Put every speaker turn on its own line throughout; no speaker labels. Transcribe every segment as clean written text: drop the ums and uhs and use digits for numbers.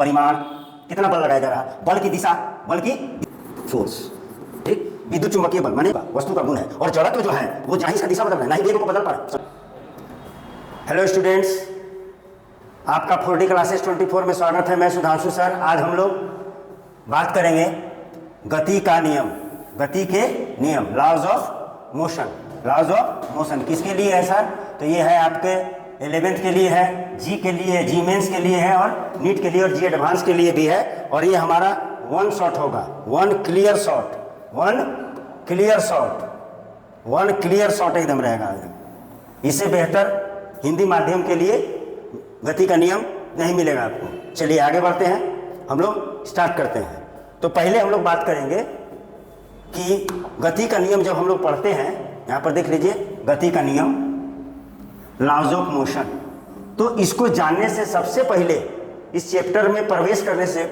परिमाण, कितना बल लगाया जा रहा है, बल की दिशा, बल की फोर्स। ठीक, विद्युत चुंबकीय बल माने वस्तु का गुण है, और जड़त्व जो है वो जहां इसका दिशा बदल रहा है, ना ही वेग को बदल पा रहा है। हेलो स्टूडेंट्स, आपका 4D क्लासेस 24 में स्वागत है। मैं सुधांशु सर। आज हम लोग बात करेंगे गति का नियम, गति के नियम, laws of motion. Laws of motion किसके लिए है सर? तो ये है आपके 11th के लिए है, जी के लिए, जी मेंस के लिए है, और नीट के लिए और जी एडवांस के लिए भी है। और ये हमारा वन शॉट होगा, one clear shot, one clear shot, one clear shot एकदम रहेगा। इससे बेहतर हिंदी माध्यम के लिए गति का नियम नहीं मिलेगा आपको। चलिए आगे बढ़ते हैं, हम लोग स्टार्ट करते हैं। तो पहले हम लोग बात करेंगे कि गति का नियम जब हम लोग पढ़ते हैं, यहाँ पर देख लीजिए गति का नियम, लॉज ऑफ मोशन। तो इसको जानने से सबसे पहले, इस चैप्टर में प्रवेश करने से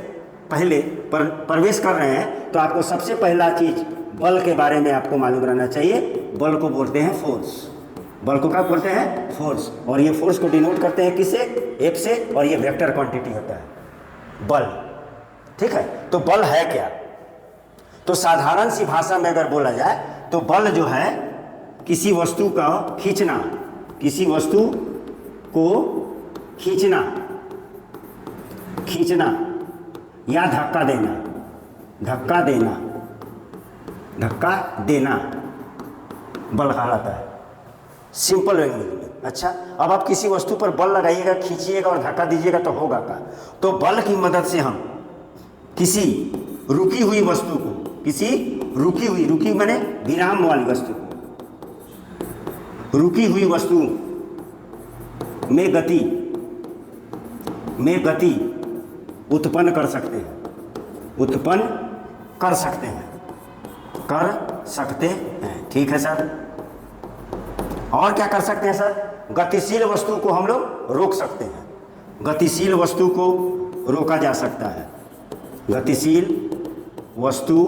पहले, प्रवेश कर रहे हैं तो आपको सबसे पहला चीज बल के बारे में आपको मालूम रहना चाहिए। बल को बोलते हैं फोर्स। बल को क्या बोलते हैं? फोर्स। और ये फोर्स को डिनोट करते हैं किससे? एफ से, और ये वेक्टर क्वांटिटी होता है बल। ठीक है, तो बल है क्या? तो साधारण सी भाषा में अगर बोला जाए तो बल जो है किसी वस्तु का खींचना, किसी वस्तु को खींचना, खींचना या धक्का देना, धक्का देना, धक्का देना बल कहलाता है, सिंपल लैंग्वेज में। अच्छा, अब आप किसी वस्तु पर बल लगाइएगा, खींचिएगा और धक्का दीजिएगा तो होगा क्या? तो बल की मदद से हम किसी रुकी हुई वस्तु को, किसी रुकी हुई, रुकी माने विराम वाली वस्तु को, रुकी हुई वस्तु में गति, में गति उत्पन्न कर सकते हैं, उत्पन्न कर सकते हैं, कर सकते हैं। ठीक है सर। और क्या कर सकते हैं सर? गतिशील वस्तु को हम लोग रोक सकते हैं, गतिशील वस्तु को रोका जा सकता है, गतिशील वस्तु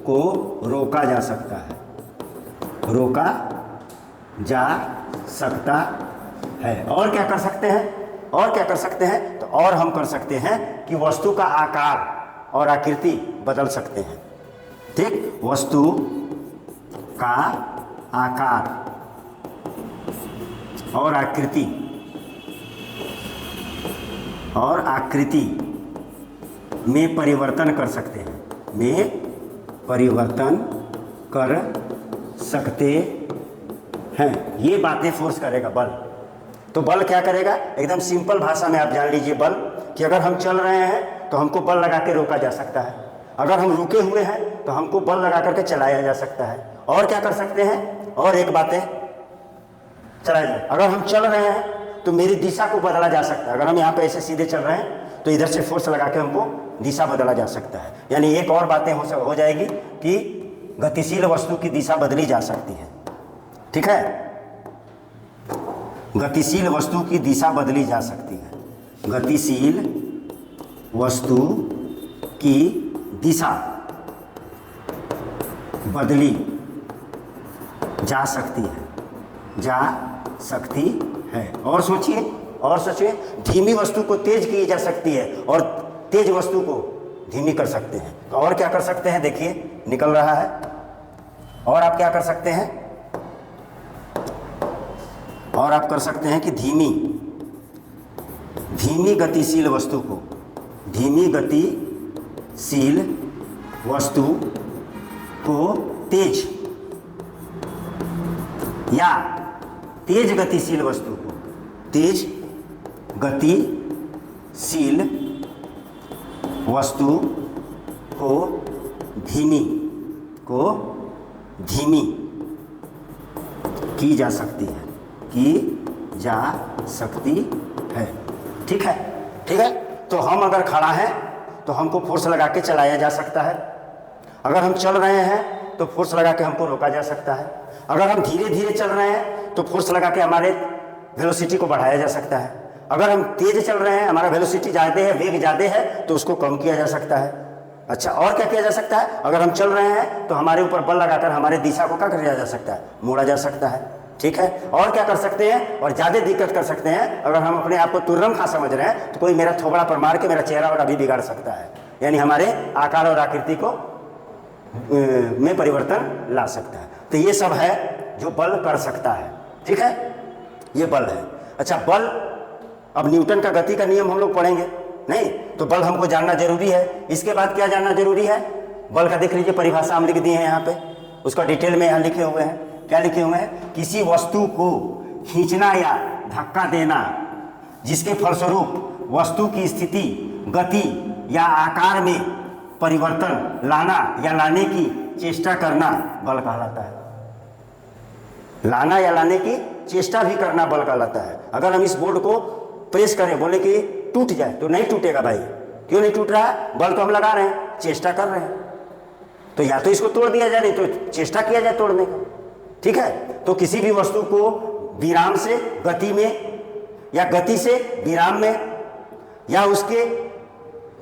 को रोका जा सकता है, रोका जा सकता है। और क्या कर सकते हैं? और क्या कर सकते हैं? तो और हम कर सकते हैं कि वस्तु का आकार और आकृति बदल सकते हैं। ठीक, वस्तु का आकार और आकृति, और आकृति में परिवर्तन कर सकते हैं, में परिवर्तन कर सकते हैं। ये बातें फोर्स करेगा बल। तो बल क्या करेगा? एकदम सिंपल भाषा में आप जान लीजिए बल, कि अगर हम चल रहे हैं तो हमको बल लगा के रोका जा सकता है, अगर हम रुके हुए हैं तो हमको बल लगा करके चलाया जा सकता है। और क्या कर सकते हैं? और एक बातें चलाया जाए, अगर हम चल रहे हैं तो मेरी दिशा को बदला जा सकता है। अगर हम यहाँ पे ऐसे सीधे चल रहे हैं तो इधर से फोर्स लगा के हमको दिशा बदला जा सकता है। यानी एक और बातें हो जाएगी कि गतिशील वस्तु की दिशा बदली जा सकती है। ठीक है, गतिशील वस्तु की दिशा बदली जा सकती है, गतिशील वस्तु की दिशा बदली जा सकती है, जा सकती है। और सोचिए, और सोचिए, धीमी वस्तु को तेज की जा सकती है और तेज वस्तु को धीमी कर सकते हैं। तो और क्या कर सकते हैं? देखिए निकल रहा है। और आप क्या कर सकते हैं? और आप कर सकते हैं कि धीमी, धीमी गतिशील वस्तु को, धीमी गतिशील वस्तु को तेज, या तेज गतिशील वस्तु को, तेज गतिशील वस्तु को धीमी, को धीमी की जा सकती है, की जा सकती है। ठीक है, ठीक है। तो हम अगर खड़ा हैं तो हमको फोर्स लगा के चलाया जा सकता है, अगर हम चल रहे हैं तो फोर्स लगा के हमको रोका जा सकता है, अगर हम धीरे धीरे चल रहे हैं तो फोर्स लगा के हमारे वेलोसिटी को बढ़ाया जा सकता है, अगर हम तेज चल रहे हैं, हमारा वेलोसिटी ज़्यादा है, वेग ज़्यादा है, तो उसको कम किया जा सकता है। अच्छा, और क्या किया जा सकता है? अगर हम चल रहे हैं तो हमारे ऊपर बल लगाकर हमारे दिशा को क्या किया जा सकता है? मोड़ा जा सकता है। ठीक है। और क्या कर सकते हैं, और ज़्यादा दिक्कत कर सकते हैं, अगर हम अपने आप को तुर्रम खा समझ रहे हैं तो कोई मेरा थोबड़ा पर मार के मेरा चेहरा और अभी बिगाड़ सकता है, यानी हमारे आकार और आकृति को में परिवर्तन ला सकता है। तो ये सब है जो बल कर सकता है, ठीक है, ये बल है। अच्छा, बल, अब न्यूटन का गति का नियम हम लोग पढ़ेंगे नहीं, तो बल हमको जानना जरूरी है। इसके बाद क्या जानना जरूरी है, बल का देख लीजिए परिभाषा हम लिख दिए हैं यहाँ पे, उसका डिटेल में यहाँ लिखे हुए हैं। क्या लिखे हुए हैं, किसी वस्तु को खींचना या धक्का देना जिसके फलस्वरूप वस्तु की स्थिति, गति या आकार में परिवर्तन लाना या लाने की चेष्टा करना बल कहलाता है। लाना या लाने की चेष्टा भी करना बल कहलाता है। अगर हम इस बोर्ड को प्रेस करें, बोले कि टूट जाए, तो नहीं टूटेगा भाई। क्यों नहीं टूट रहा है, बल तो हम लगा रहे हैं, चेष्टा कर रहे हैं। तो या तो इसको तोड़ दिया जाए, नहीं तो चेष्टा किया जाए तोड़ने का, ठीक है। तो किसी भी वस्तु को विराम से गति में, या गति से विराम में, या उसके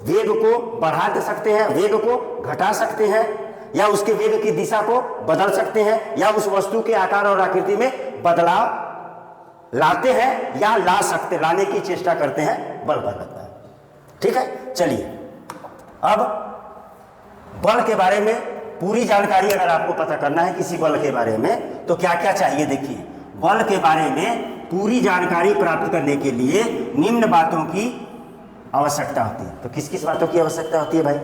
वेग को बढ़ा दे सकते हैं, वेग को घटा सकते हैं, या उसके वेग की दिशा को बदल सकते हैं, या उस वस्तु के आकार और आकृति में बदलाव लाते हैं या ला सकते, लाने की चेष्टा करते हैं, बल कहलाता है, ठीक है। चलिए, अब बल के बारे में पूरी जानकारी अगर आपको पता करना है किसी बल के बारे में, तो क्या क्या चाहिए। देखिए, बल के बारे में पूरी जानकारी प्राप्त करने के लिए निम्न बातों की आवश्यकता होती है। तो किस किस बातों की आवश्यकता होती है भाई,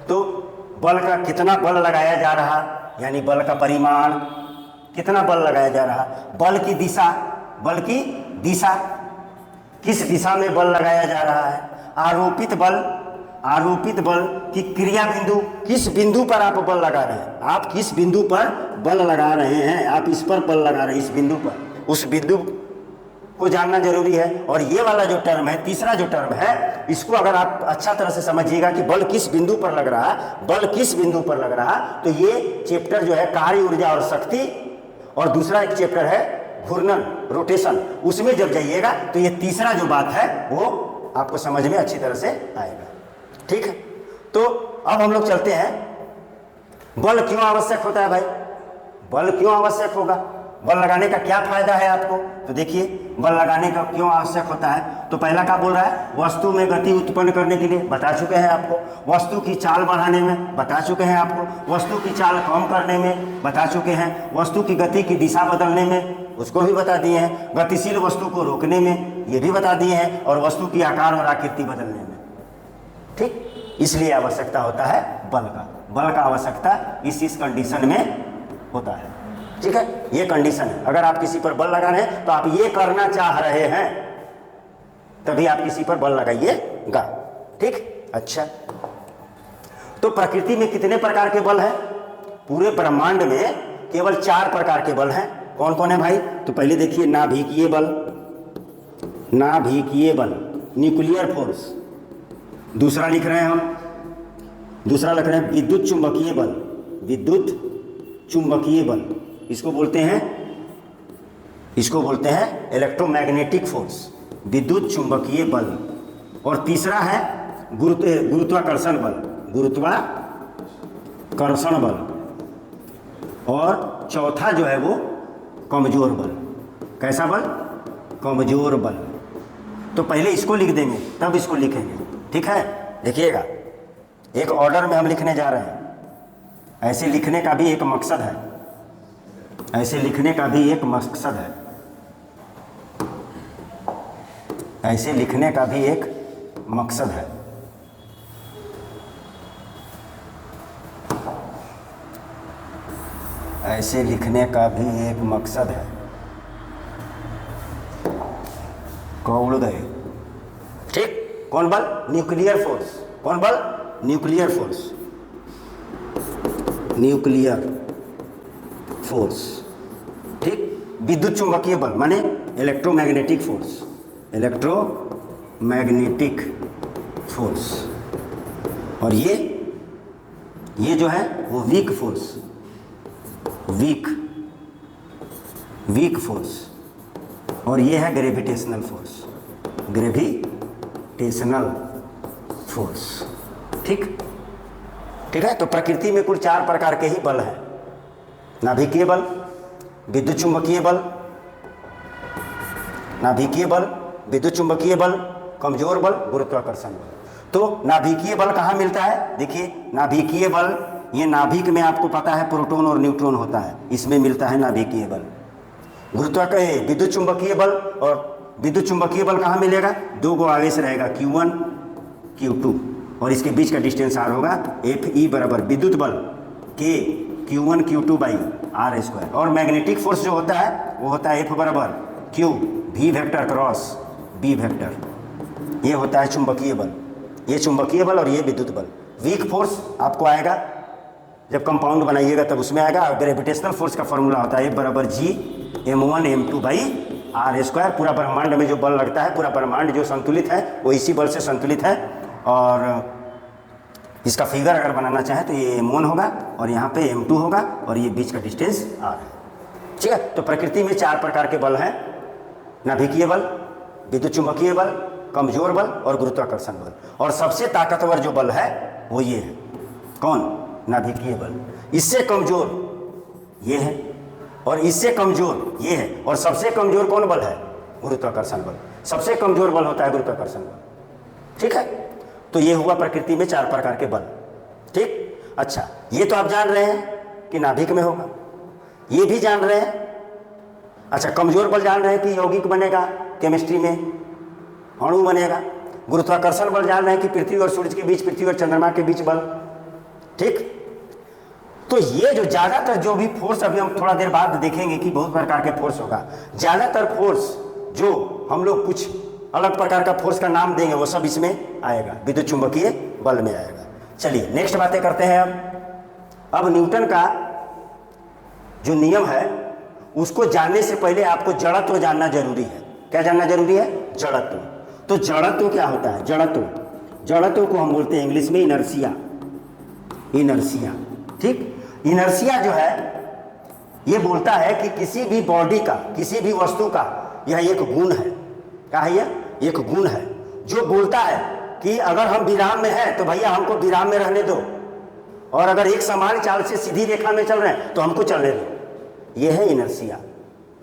तो बल का कितना बल लगाया जा रहा, यानी बल का परिमाण, कितना बल लगाया जा रहा, बल की दिशा, बल की दिशा, किस दिशा में बल लगाया जा रहा है, आरोपित बल, आरोपित बल की क्रिया बिंदु, किस बिंदु पर आप बल लगा रहे हैं, आप किस बिंदु पर बल लगा रहे हैं, आप इस पर बल लगा रहे हैं, इस बिंदु पर, उस बिंदु को जानना जरूरी है। और ये वाला जो टर्म है, तीसरा जो टर्म है, इसको अगर आप अच्छा तरह से समझिएगा कि बल किस बिंदु पर लग रहा, बल किस बिंदु पर लग रहा, तो ये चैप्टर जो है कार्य, ऊर्जा और शक्ति, और दूसरा एक चैप्टर है घूर्णन, रोटेशन, उसमें जब जाइएगा तो ये तीसरा जो बात है वो आपको समझ में अच्छी तरह से आएगा, ठीक है। तो अब हम लोग चलते हैं, बल क्यों आवश्यक होता है भाई, बल क्यों आवश्यक होगा, बल लगाने का क्या फायदा है आपको। तो देखिए, बल लगाने का क्यों आवश्यक होता है, तो पहला क्या बोल रहा है, वस्तु में गति उत्पन्न करने के लिए, बता चुके हैं आपको, वस्तु की चाल बढ़ाने में, बता चुके हैं आपको, वस्तु की चाल कम करने में, बता चुके हैं, वस्तु की गति की दिशा बदलने में, उसको भी बता दिए हैं, गतिशील वस्तु को रोकने में, ये भी बता दिए हैं, और वस्तु की आकार और आकृति बदलने में, ठीक। इसलिए आवश्यकता होता है बल का, बल का आवश्यकता इस कंडीशन में होता है, ठीक है। ये कंडीशन है, अगर आप किसी पर बल लगा रहे हैं तो आप ये करना चाह रहे हैं, तभी आप किसी पर बल लगाइएगा, ठीक। अच्छा, तो प्रकृति में कितने प्रकार के बल हैं, पूरे ब्रह्मांड में केवल 4 प्रकार के बल हैं। कौन कौन है भाई, तो पहले देखिए, नाभिकीय बल, नाभिकीय बल, न्यूक्लियर फोर्स, दूसरा लिख रहे हैं हम, दूसरा लिख रहे हैं विद्युत चुंबकीय बल, विद्युत चुंबकीय बल, इसको बोलते हैं, इसको बोलते हैं इलेक्ट्रोमैग्नेटिक फोर्स, विद्युत चुंबकीय बल। और तीसरा है गुरुत्वाकर्षण बल, गुरुत्वाकर्षण बल। और चौथा जो है वो कमजोर बल। कैसा बल, कमजोर बल। तो पहले इसको लिख देंगे तब इसको लिखेंगे, ठीक है। देखिएगा, एक ऑर्डर में हम लिखने जा रहे हैं, ऐसे लिखने का भी एक मकसद है, ऐसे लिखने का भी एक मकसद है, ऐसे लिखने का भी एक मकसद है। ऐसे लिखने का भी एक मकसद है। कौड़ गए, ठीक। कौन बल, न्यूक्लियर फोर्स, कौन बल, न्यूक्लियर फोर्स, न्यूक्लियर फोर्स, ठीक। विद्युत चुंबकीय बल माने इलेक्ट्रोमैग्नेटिक फोर्स, इलेक्ट्रोमैग्नेटिक फोर्स। और ये जो है वो वीक फोर्स, वीक फोर्स। और ये है ग्रेविटेशनल फोर्स, ग्रेविटेशनल फोर्स, ठीक, ठीक है। तो प्रकृति में कुल 4 प्रकार के ही बल हैं, नाभिकीय बल, विद्युत चुंबकीय बल, नाभिकीय बल, विद्युत चुंबकीय बल, कमजोर बल, गुरुत्वाकर्षण बल। तो नाभिकीय बल कहाँ मिलता है? देखिए नाभिकीय बल, ये नाभिक में आपको पता है प्रोटॉन और न्यूट्रॉन होता है, इसमें मिलता है नाभिकीय बल। गुरुत्वाकर्षण विद्युत चुंबकीय बल, और विद्युत चुंबकीय बल कहाँ मिलेगा? दो गो आगे से रहेगा Q1 Q2 और इसके बीच का डिस्टेंस r होगा। Fe बराबर विद्युत बल K Q1 Q2 by R square. और मैग्नेटिक फोर्स जो होता है वो होता है F बराबर Q V vector cross B vector. ये होता है चुंबकीय बल, ये चुंबकीय बल और ये विद्युत बल। वीक फोर्स आपको आएगा जब कंपाउंड बनाइएगा तब उसमें आएगा। ग्रेविटेशनल फोर्स का फॉर्मूला होता है F बराबर G M1 M2 by R square. पूरा ब्रह्मांड में जो बल लगता है, पूरा ब्रह्मांड जो संतुलित है वो इसी बल से संतुलित है। और इसका फिगर अगर बनाना चाहे तो ये M1 होगा और यहाँ पे M2 होगा और ये बीच का डिस्टेंस R है। ठीक है, तो प्रकृति में 4 प्रकार के बल हैं, नाभिकीय बल, विद्युत चुंबकीय बल, कमजोर बल और गुरुत्वाकर्षण बल। और सबसे ताकतवर जो बल है वो ये है, कौन? नाभिकीय बल। इससे कमजोर ये है और इससे कमजोर ये है। और सबसे कमजोर कौन बल है? गुरुत्वाकर्षण बल। सबसे कमजोर बल होता है गुरुत्वाकर्षण बल। ठीक है, तो ये हुआ प्रकृति में 4 प्रकार के बल। ठीक, अच्छा ये तो आप जान रहे हैं कि नाभिक में होगा, ये भी जान रहे हैं। अच्छा कमजोर बल जान रहे हैं कि यौगिक बनेगा, केमिस्ट्री में अणु बनेगा। गुरुत्वाकर्षण बल जान रहे हैं कि पृथ्वी और सूर्य के बीच, पृथ्वी और चंद्रमा के बीच बल। ठीक, तो ये जो ज़्यादातर जो भी फोर्स, अभी हम थोड़ा देर बाद देखेंगे कि बहुत प्रकार के फोर्स होगा। ज़्यादातर फोर्स जो हम लोग कुछ अलग प्रकार का फोर्स का नाम देंगे वो सब इसमें आएगा, विद्युत चुंबकीय बल में आएगा। चलिए नेक्स्ट बातें करते हैं। अब न्यूटन का जो नियम है उसको जानने से पहले आपको जड़त्व जानना जरूरी है। क्या जानना जरूरी है? जड़त्व। तो जड़त्व क्या होता है? जड़त्व को हम बोलते हैं इंग्लिश में इनर्शिया। ठीक, इनर्शिया जो है ये बोलता है कि किसी भी बॉडी का, किसी भी वस्तु का यह एक गुण है। क्या है? यह एक गुण है जो बोलता है कि अगर हम विराम में हैं तो भैया हमको विराम में रहने दो, और अगर एक समान चाल से सीधी रेखा में चल रहे हैं तो हमको चलने दो। यह है इनर्शिया।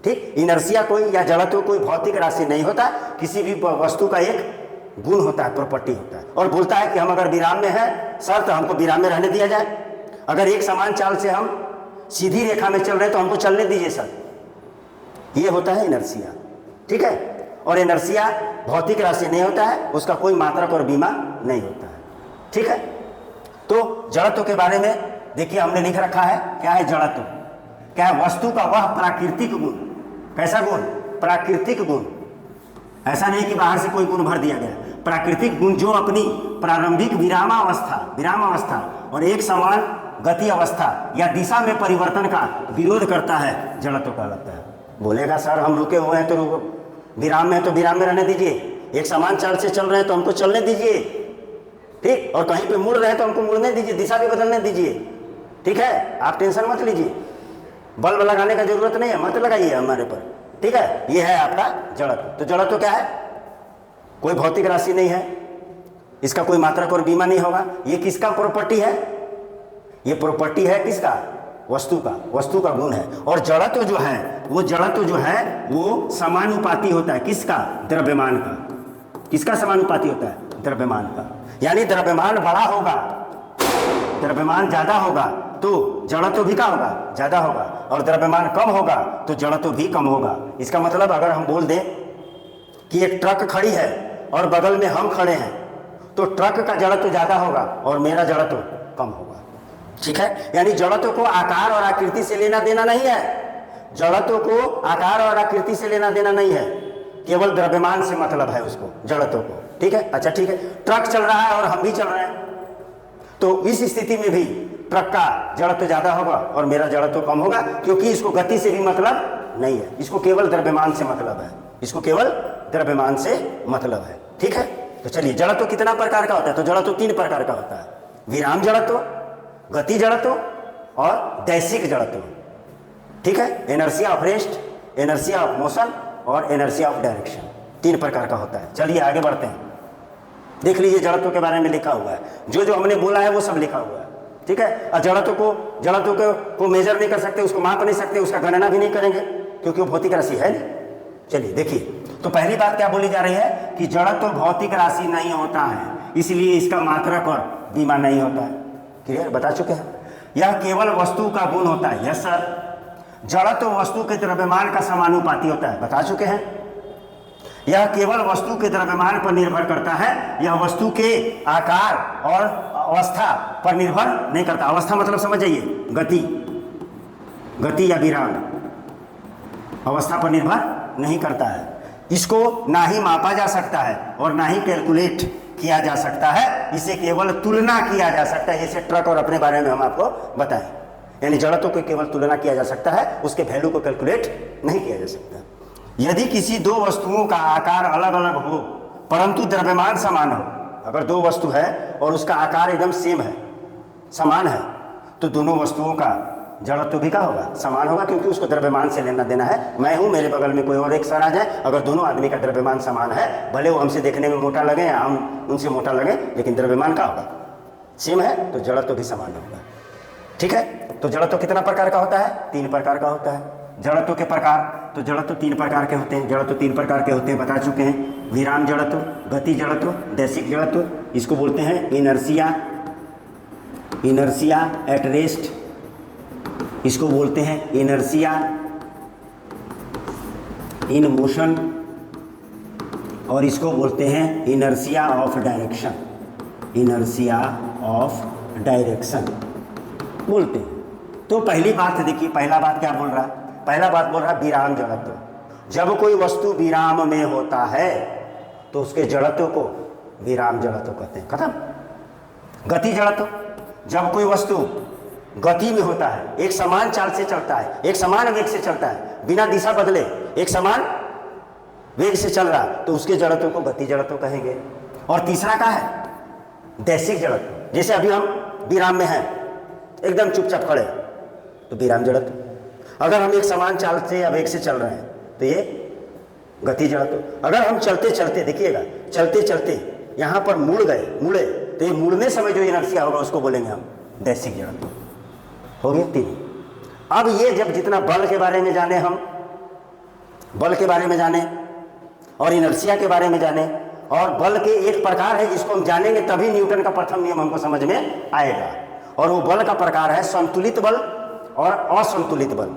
ठीक, इनर्शिया कोई या जड़त्व कोई भौतिक राशि नहीं होता, किसी भी वस्तु का एक गुण होता है, प्रॉपर्टी होता है, और बोलता है कि हम अगर विराम में हैं सर तो हमको विराम में रहने दिया जाए, अगर एक समान चाल से हम सीधी रेखा में चल रहे हैं तो हमको चलने दीजिए सर। ये होता है इनर्शिया। ठीक है, और इनर्शिया भौतिक राशि नहीं होता है, उसका कोई मात्रक और बीमा नहीं होता है। ठीक है, तो जड़त्व के बारे में देखिए हमने लिख रखा है। क्या है जड़त्व? क्या है? वस्तु का वह प्राकृतिक गुण। कैसा गुण? प्राकृतिक गुण। ऐसा नहीं कि बाहर से कोई गुण भर दिया गया। प्राकृतिक गुण जो अपनी प्रारंभिक विरामावस्था और एक समान गति अवस्था या दिशा में परिवर्तन का विरोध करता है, जड़त्व कहलाता है। बोलेगा सर हम रुके हुए हैं तो विराम में, तो विराम में रहने दीजिए, एक समान चाल से चल रहे हैं तो हमको चलने दीजिए। ठीक, और कहीं पे मुड़ रहे हैं तो हमको मुड़ने दीजिए, दिशा भी बदलने दीजिए। ठीक है, आप टेंशन मत लीजिए, बल्ब लगाने का जरूरत नहीं है, मत लगाइए हमारे पर। ठीक है, ये है आपका जड़त्व। तो जड़त्व क्या है? कोई भौतिक राशि नहीं है, इसका कोई मात्रक और बीमा नहीं होगा। ये किसका प्रॉपर्टी है? ये प्रॉपर्टी है किसका? वस्तु का गुण है। और जड़त्व जो है वो समानुपाती होता है। किसका? द्रव्यमान का। किसका समानुपाती होता है? द्रव्यमान का। यानी द्रव्यमान बड़ा होगा, द्रव्यमान ज्यादा होगा तो जड़त्व भी क्या होगा? ज्यादा होगा, और द्रव्यमान कम होगा तो जड़त्व भी कम होगा। इसका मतलब अगर हम बोल दें कि एक ट्रक खड़ी है और बगल में हम खड़े हैं तो ट्रक का जड़त्व ज्यादा होगा और मेरा जड़त्व कम होगा। ठीक है, यानी जड़त्व को आकार और आकृति से लेना देना नहीं है। जड़त्व को आकार और आकृति से लेना देना नहीं है, केवल द्रव्यमान से मतलब है उसको, जड़त्व को। ठीक है, अच्छा ठीक है, ट्रक चल रहा है और हम भी चल रहे हैं तो इस स्थिति में भी ट्रक का जड़त्व ज्यादा होगा और मेरा जड़त्व कम होगा, क्योंकि इसको गति से भी मतलब नहीं है, इसको केवल द्रव्यमान से मतलब है, इसको केवल द्रव्यमान से मतलब है। ठीक है, तो चलिए जड़त्व कितना प्रकार का होता है? तो जड़त्व 3 प्रकार का होता है, विराम जड़त्व, गति जड़त्व और दैशिक जड़त्व। ठीक है, inertia of rest, inertia of motion और एनर्शिया ऑफ डायरेक्शन, 3 प्रकार का होता है। चलिए आगे बढ़ते हैं, देख लीजिए जड़त्व के बारे में लिखा हुआ है, जो जो हमने बोला है वो सब लिखा हुआ है। ठीक है, और जड़त्व को मेजर नहीं कर सकते, उसको माप नहीं सकते, उसका गणना भी नहीं करेंगे क्योंकि वो भौतिक राशि है नहीं। चलिए देखिए, तो पहली बात क्या बोली जा रही है कि जड़त्व भौतिक राशि नहीं होता है, इसलिए इसका मात्रक और विमा नहीं होता है। क्लियर, बता चुके हैं। यह केवल वस्तु का गुण होता है। Yes sir. जड़त्व वस्तु के द्रव्यमान का समानुपाती होता है। बता चुके हैं। यह केवल वस्तु के द्रव्यमान पर निर्भर करता है, यह वस्तु के आकार और अवस्था पर निर्भर नहीं करता। अवस्था मतलब समझ जाइए, गति या विराम, अवस्था पर निर्भर नहीं करता है। इसको ना ही मापा जा सकता है और ना ही कैलकुलेट किया जा सकता है, इसे केवल तुलना किया जा सकता है। जैसे ट्रक और अपने बारे में हम आपको बताएं, यानी जड़त्व को केवल तुलना किया जा सकता है, उसके वैल्यू को कैलकुलेट नहीं किया जा सकता। यदि किसी दो वस्तुओं का आकार अलग अलग हो परंतु द्रव्यमान समान हो, अगर दो वस्तु है और उसका आकार एकदम सेम है, समान है, तो दोनों वस्तुओं का जड़त्व भी क्या होगा? समान होगा, क्योंकि उसको द्रव्यमान से लेना देना है। मैं हूं, मेरे बगल में कोई और एक सर आ जाए, अगर दोनों आदमी का द्रव्यमान समान है, भले वो हमसे देखने में मोटा लगे या हम उनसे मोटा लगे, लेकिन द्रव्यमान का होगा सेम है, तो जड़त्व भी समान होगा। ठीक है। तो जड़त्व कितना प्रकार का होता है? 3 प्रकार का होता है। जड़त्व के प्रकार, तो जड़त्व 3 प्रकार के होते हैं। जड़त्व 3 प्रकार के होते हैं, बता चुके हैं। विराम जड़त्व, गति जड़त्व, दैसिक जड़त्व। इसको बोलते हैं इनर्शिया एट रेस्ट, इसको बोलते हैं इनर्शिया इन मोशन, और इसको बोलते हैं inertia of direction. Inertia of direction बोलते हैं। तो पहली बात देखिए, पहला बात क्या बोल रहा है? पहला बात बोल रहा है विराम जड़त्व। जब कोई वस्तु विराम में होता है तो उसके जड़त्व को विराम जड़त्व कहते हैं। खत्म। गति जड़त्व, जब कोई वस्तु गति में होता है, एक समान चाल से चलता है, एक समान वेग से चलता है, बिना दिशा बदले एक समान वेग से चल रहा, तो उसके जड़त्व को गति जड़त्व कहेंगे। और तीसरा का है दैसिक जड़त्व। जैसे अभी हम विराम में हैं, एकदम चुपचाप खड़े, तो विराम जड़त्व। अगर हम एक समान चाल से या वेग से चल रहे हैं तो ये गति जड़त्व। अगर हम चलते चलते, देखिएगा, चलते चलते यहाँ पर मुड़े, तो ये मुड़ने समय जो इनर्शिया होगा उसको बोलेंगे हम दैसिक जड़त्व। हो गया 3। अब ये जब जितना बल के बारे में जाने, हम बल के बारे में जाने और इनर्शिया के बारे में जाने, और बल के एक प्रकार है जिसको हम जानेंगे तभी न्यूटन का प्रथम नियम हमको समझ में आएगा, और वो बल का प्रकार है संतुलित बल और असंतुलित बल।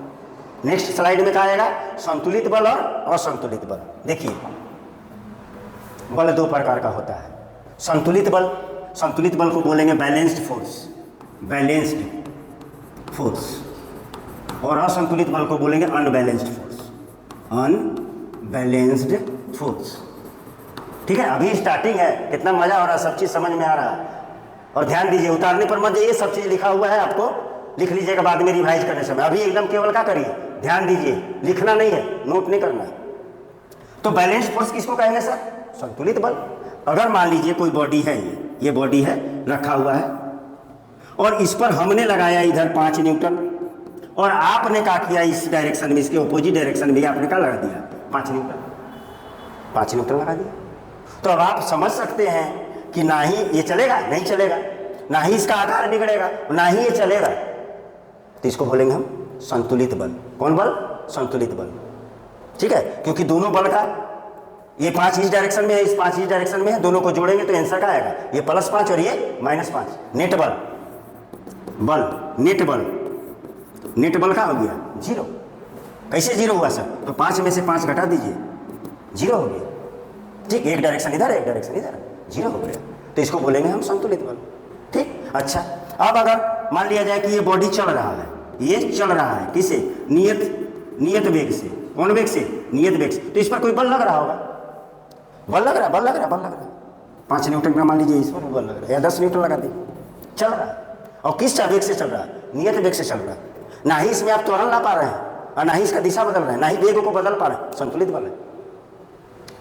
नेक्स्ट स्लाइड में क्या आएगा? संतुलित बल और असंतुलित बल। देखिए, बल 2 प्रकार का होता है। संतुलित बल को बोलेंगे बैलेंस्ड फोर्स, और असंतुलित बल को बोलेंगे अनबैलेंस्ड फोर्स। ठीक है। अभी स्टार्टिंग है, कितना मजा आ रहा है, सब चीज समझ में आ रहा है। और ध्यान दीजिए, उतारने पर मत जाइए, सब चीज लिखा हुआ है, आपको लिख लीजिएगा बाद में रिवाइज करने समय। अभी एकदम केवल क्या करिए, ध्यान दीजिए, लिखना नहीं है, नोट नहीं करना है। तो बैलेंस फोर्स किसको कहेंगे सर? संतुलित बल। अगर मान लीजिए कोई बॉडी है, ये बॉडी है, रखा हुआ है, और इस पर हमने लगाया इधर 5 न्यूटन, और आपने क्या किया, इस डायरेक्शन में, इसके अपोजिट डायरेक्शन में आपने क्या लगा दिया? 5 न्यूटन लगा दिया। तो अब आप समझ सकते हैं कि ना ही ये चलेगा, नहीं चलेगा, ना ही इसका आकार बिगड़ेगा, ना ही ये चलेगा, तो इसको बोलेंगे हम संतुलित बल। कौन बल? संतुलित बल। ठीक है। क्योंकि दोनों बल का, ये 5 इस डायरेक्शन में है, इस 5 इस डायरेक्शन में है, दोनों को जोड़ेंगे तो आंसर क्या आएगा? ये +5 और ये -5। नेट बल का हो गया 0। कैसे 0 हुआ सर? तो 5 में से 5 घटा दीजिए, 0 हो गया। ठीक, एक डायरेक्शन इधर, एक डायरेक्शन इधर, 0 हो गया, तो इसको बोलेंगे हम संतुलित बल। ठीक। अच्छा, अब अगर मान लिया जाए कि ये बॉडी चल रहा है, ये चल रहा है किसे? नियत वेग से। कौन वेग से? नियत वेग से। तो इस पर कोई बल लग रहा होगा, बल लग रहा है। 5 न्यूटन का मान लीजिए, इस पर बल लग रहा है, या 10 न्यूटन लगा दी, चल रहा है। और किस वेग से चल रहा है? नियत वेग से चल रहा है। ना ही इसमें आप त्वरण ला पा रहे हैं, और ना ही इसका दिशा बदल रहे हैं, ना ही वेग को बदल पा रहे हैं, संतुलित बल है।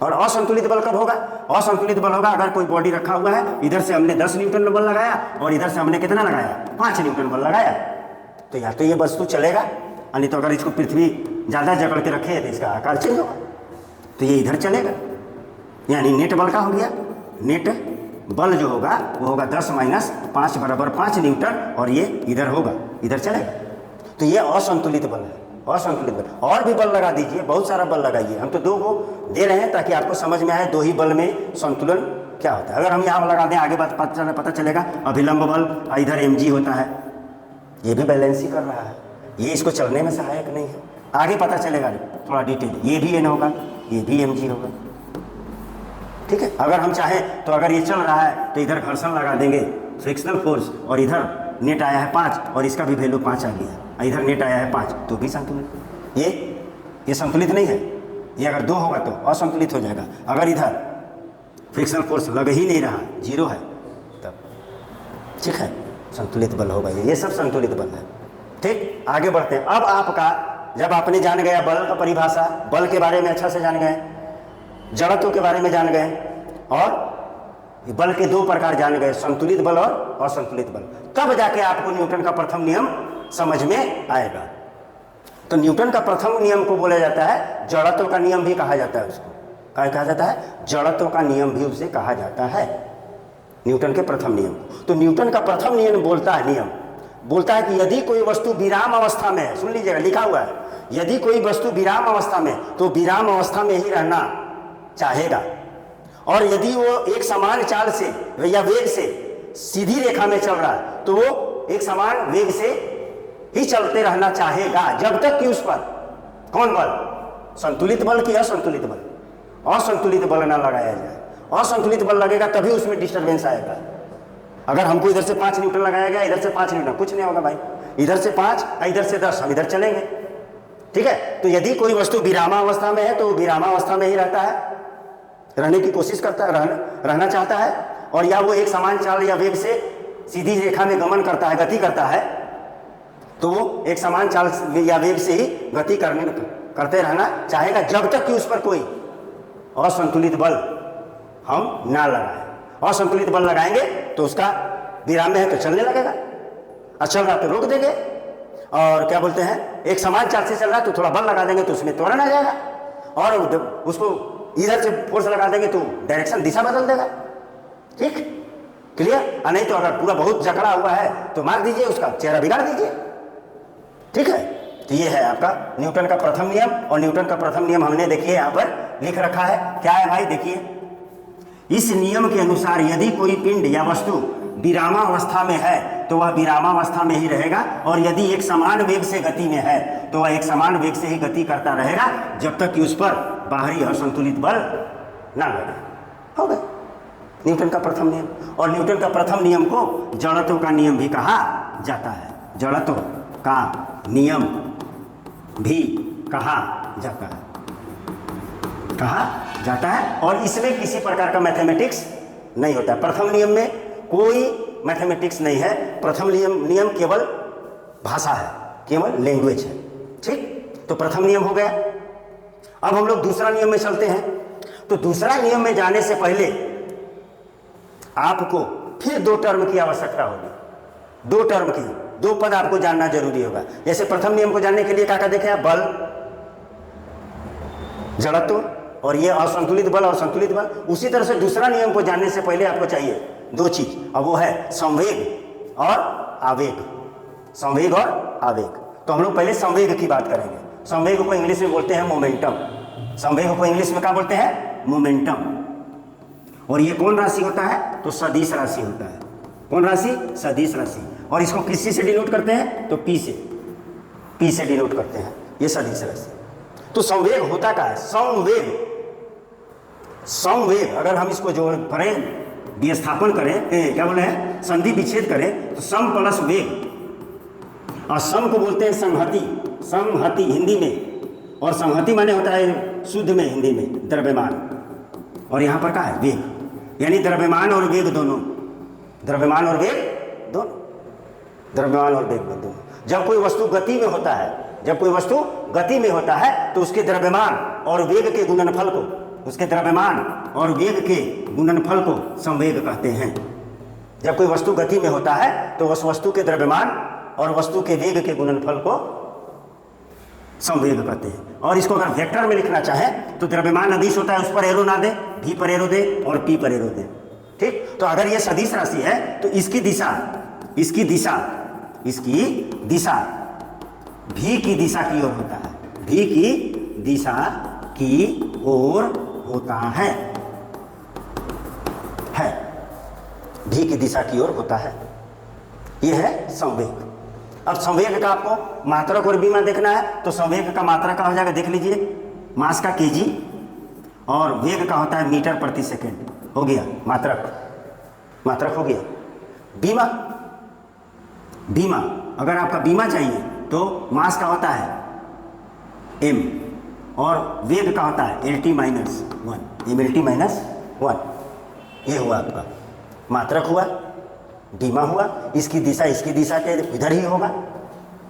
और असंतुलित बल कब होगा? असंतुलित बल होगा अगर कोई बॉडी रखा हुआ है, इधर से हमने 10 न्यूटन बल लगाया और इधर से हमने कितना लगाया? 5 न्यूटन बल लगाया, तो या तो ये वस्तु चलेगा, नहीं तो अगर इसको पृथ्वी ज़्यादा जकड़ के रखे तो इसका आकार चेंज होगा, तो ये इधर चलेगा। यानी नेट बल का हो गया, नेट बल जो होगा वो होगा 10 - 5 = 5 न्यूटन, और ये इधर होगा, इधर चलेगा। तो ये असंतुलित बल है। असंतुलित बल। और भी बल लगा दीजिए, बहुत सारा बल लगाइए, हम तो 2 को दे रहे हैं ताकि आपको समझ में आए 2 ही बल में संतुलन क्या होता है। अगर हम यहाँ लगा दें आगे पता चलेगा अभिलंब बल, इधर mg होता है, ये भी बैलेंस ही कर रहा है, ये इसको चलने में सहायक नहीं है। आगे पता चलेगा थोड़ा डिटेल, ये भी n होगा, ये भी mg होगा, ठीक है। अगर हम चाहें तो अगर ये चल रहा है तो इधर घर्षण लगा देंगे फ्रिक्शनल फोर्स, और इधर नेट आया है 5 और इसका भी वैल्यू 5 आ गया, इधर नेट आया है 5, तो भी संतुलित। ये संतुलित नहीं है, ये अगर 2 होगा तो असंतुलित हो जाएगा। अगर इधर फ्रिक्शनल फोर्स लग ही नहीं रहा, 0 है, तब ठीक है, संतुलित बल होगा। ये सब संतुलित बल है, ठीक। आगे बढ़ते हैं। अब आपका जब आपने जान गया बल का परिभाषा, बल के बारे में अच्छा से जान गए, जड़त्व के बारे में जान गए, और बल के 2 प्रकार जान गए, संतुलित बल और असंतुलित बल, तब जाके आपको न्यूटन का प्रथम नियम समझ में आएगा। तो न्यूटन का प्रथम नियम को बोला जाता है जड़त्व का नियम भी कहा जाता है, उसको क्या कहा जाता है? जड़त्व का नियम भी उसे कहा जाता है, न्यूटन के प्रथम नियम। तो न्यूटन का प्रथम नियम बोलता है कि यदि कोई वस्तु विराम अवस्था में है, सुन लीजिएगा लिखा हुआ है, यदि कोई वस्तु विराम अवस्था में, तो विराम अवस्था में ही रहना चाहेगा, और यदि वो एक समान चाल से या वेग से सीधी रेखा में चल रहा है तो वो एक समान वेग से ही चलते रहना चाहेगा, जब तक कि उस पर कौन बल, संतुलित बल की असंतुलित बल, असंतुलित बल ना लगाया जाए। असंतुलित बल लगेगा तभी उसमें डिस्टर्बेंस आएगा। अगर हमको इधर से 5 न्यूटन लगाया गया, इधर से 5 न्यूटन, कुछ नहीं होगा भाई, इधर से 5 इधर से 10, हम इधर चलेंगे, ठीक है। तो यदि कोई वस्तु विरामावस्था में है तो विरामावस्था में ही रहता है, रहने की कोशिश करता है, रहना चाहता है, और या वो एक समान चाल या वेग से सीधी रेखा में गमन करता है, गति करता है, तो वो एक समान चाल या वेग से ही गति करते रहना चाहेगा, जब तक कि उस पर कोई असंतुलित बल हम ना लगाएं। असंतुलित बल लगाएंगे तो उसका विराम में है तो चलने लगेगा, और चल रहा तो रोक देंगे, और क्या बोलते हैं, एक समान चाल से चल रहा है तो थोड़ा बल लगा देंगे तो उसमें त्वरण आ जाएगा, और उसको इधर से फोर्स लगा देंगे तो डायरेक्शन, दिशा बदल देगा, ठीक, क्लियर। नहीं तो अगर पूरा बहुत जकड़ा हुआ है तो मार दीजिए, उसका चेहरा बिगाड़ दीजिए, ठीक है। तो ये है आपका न्यूटन का प्रथम नियम, और न्यूटन का प्रथम नियम हमने देखिए यहाँ पर लिख रखा है, क्या है भाई, देखिए, इस नियम के अनुसार यदि कोई पिंड या वस्तु विरामावस्था में है तो वह विरामावस्था में ही रहेगा, और यदि एक समान वेग से गति में है तो वह एक समान वेग से ही गति करता रहेगा, जब तक कि उस पर बाहरी असंतुलित बल ना लगे। हो गया न्यूटन का प्रथम नियम। और न्यूटन का प्रथम नियम को जड़त्व का नियम भी कहा जाता है, जड़त्व का नियम भी कहा जाता है, और इसमें किसी प्रकार का मैथमेटिक्स नहीं होता है। प्रथम नियम में कोई मैथमेटिक्स नहीं है, प्रथम नियम केवल भाषा है, केवल लैंग्वेज है, ठीक। तो प्रथम नियम हो गया। अब हम लोग दूसरा नियम में चलते हैं। तो दूसरा नियम में जाने से पहले आपको फिर 2 टर्म की आवश्यकता होगी, 2 टर्म की, 2 पद आपको जानना जरूरी होगा। जैसे प्रथम नियम को जानने के लिए क्या देखे हैं, बल, जड़त्व, और ये असंतुलित बल और संतुलित बल। उसी तरह से दूसरा नियम को जानने से पहले आपको चाहिए 2 चीज, और वो है संवेग और आवेग। संवेग और आवेग। तो हम लोग पहले संवेग की बात करेंगे। संवेग को इंग्लिश में बोलते हैं मोमेंटम। संवेग को इंग्लिश में क्या बोलते हैं, मोमेंटम। और ये कौन राशि होता है, तो सदिश राशि होता है। कौन राशि, सदिश राशि। और इसको किसी से डिनोट करते हैं, तो पी से डिनोट करते हैं, ये सदिश राशि। तो संवेग होता क्या है, संवेग अगर हम इसको जोड़ करें, विस्थापन करें, क्या बोले हैं, संधि विच्छेद करें, तो सम प्लस वेग, और सम को बोलते हैं संहति हिंदी में, और संहति माने होता है शुद्ध में हिंदी में द्रव्यमान, और यहाँ पर क्या है, वेग, यानी द्रव्यमान और वेग दोनों, द्रव्यमान और वेग दोनों। जब कोई वस्तु गति में होता है, तो उसके द्रव्यमान और वेग के गुणनफल को संवेग कहते हैं। जब कोई वस्तु गति में होता है तो उस वस्तु के द्रव्यमान और वस्तु के वेग के गुणनफल को संवेग कहते हैं। और इसको अगर वेक्टर में लिखना चाहे तो द्रव्यमान अदिश होता है, उस पर एरो ना दे, भी पर एरो दे और पी पर एरो दे, ठीक। तो अगर ये सदिश राशि है तो इसकी दिशा भी की दिशा की ओर होता है, भी की दिशा की ओर होता है, भी की दिशा की ओर होता है। यह है संवेग। अब संवेग का आपको मात्रक और विमा देखना है, तो संवेग का मात्रा का हो जाएगा, देख लीजिए, मास का केजी, और वेग का होता है मीटर प्रति सेकंड। हो गया मात्रक हो गया। बीमा, बीमा अगर आपका बीमा चाहिए तो मास का होता है m और वेग का होता है LT माइनस 1, MLT माइनस 1। ये हुआ आपका मात्रक हुआ, बीमा हुआ। इसकी दिशा के इधर ही होगा,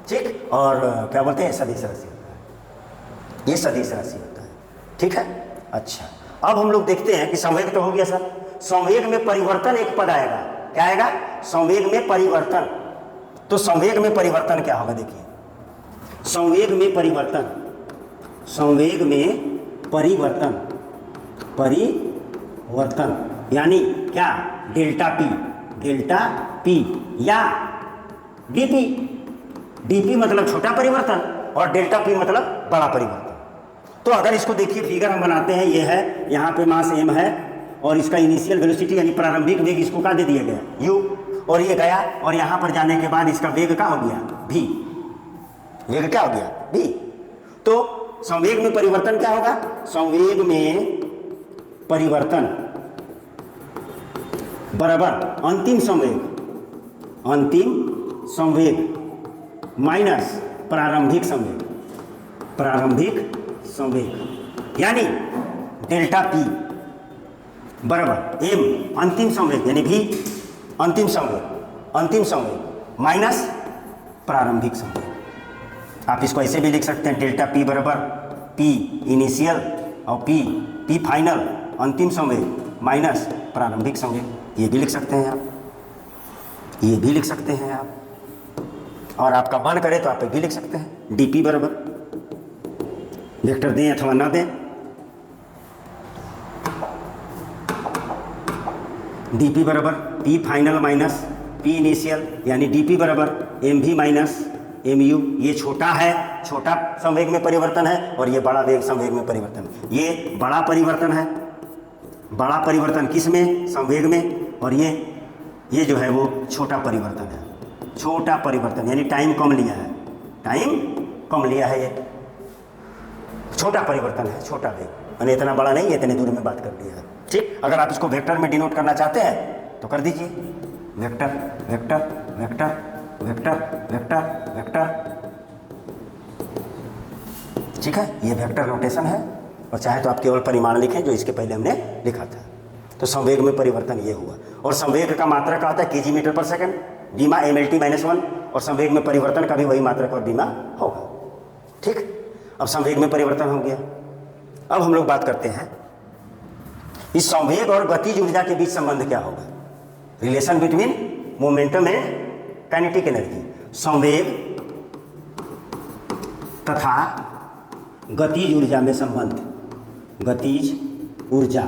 ठीक। और क्या बोलते हैं, सदिश राशि होता है, ये सदिश राशि होता है, ठीक है। अच्छा, अब हम लोग देखते हैं कि संवेग तो हो गया सर, संवेग में परिवर्तन एक पद आएगा। क्या आएगा? संवेग में परिवर्तन। तो संवेग में परिवर्तन क्या होगा, देखिए, संवेग में परिवर्तन, संवेग में परिवर्तन यानी क्या, डेल्टा पी या डीपी। डीपी मतलब छोटा परिवर्तन और डेल्टा पी मतलब बड़ा परिवर्तन। तो अगर इसको देखिए, फिगर हम बनाते हैं, ये है, यहाँ पे मास m है और इसका इनिशियल वेलोसिटी यानी प्रारंभिक वेग इसको क्या दे दिया गया, u, और ये गया, और यहाँ पर जाने के बाद इसका वेग क्या हो गया, v। वेग क्या हो गया, v। तो संवेग में परिवर्तन क्या होगा, संवेग में परिवर्तन बराबर अंतिम संवेग माइनस प्रारंभिक संवेग यानी डेल्टा पी बराबर m अंतिम संवेग यानी v अंतिम संवेग माइनस प्रारंभिक संवेग। आप इसको ऐसे भी लिख सकते हैं, डेल्टा पी बराबर p इनिशियल और p फाइनल अंतिम संवेग माइनस प्रारंभिक संवेग। ये भी लिख सकते हैं आप, ये भी लिख सकते हैं आप, और आपका मन करे तो आप भी लिख सकते हैं, dp बराबर, वेक्टर दें अथवा ना दें, dp बराबर p final minus p initial यानी dp बराबर mv माइनस mu। ये छोटा है, छोटा संवेग में परिवर्तन है, और ये बड़ा वेग संवेग में परिवर्तन। ये बड़ा परिवर्तन है, बड़ा परिवर्तन किस में, संवेग में, और ये जो है वो छोटा परिवर्तन है, छोटा परिवर्तन यानी टाइम कम लिया है, टाइम कम लिया है, ये छोटा परिवर्तन है, छोटा वेग, यानी इतना बड़ा नहीं है, इतने दूर में बात कर लिया है, ठीक। अगर आप इसको वेक्टर में डिनोट करना चाहते हैं तो कर दीजिए, vector vector vector vector vector vector, ठीक है। ये वेक्टर नोटेशन है, और चाहे तो आप केवल परिमाण लिखें जो इसके पहले हमने लिखा था। तो संवेग में परिवर्तन ये हुआ, और संवेग का मात्रक का आता है केजी मीटर पर सेकंड, बीमा MLT माइनस 1, और संवेग में परिवर्तन का भी वही मात्रक और बीमा होगा, ठीक। अब संवेग में परिवर्तन हो गया। अब हम लोग बात करते हैं इस संवेग और गतिज ऊर्जा के बीच संबंध क्या होगा, relation between momentum and kinetic energy. संवेग तथा गतिज ऊर्जा में संबंध, गतिज ऊर्जा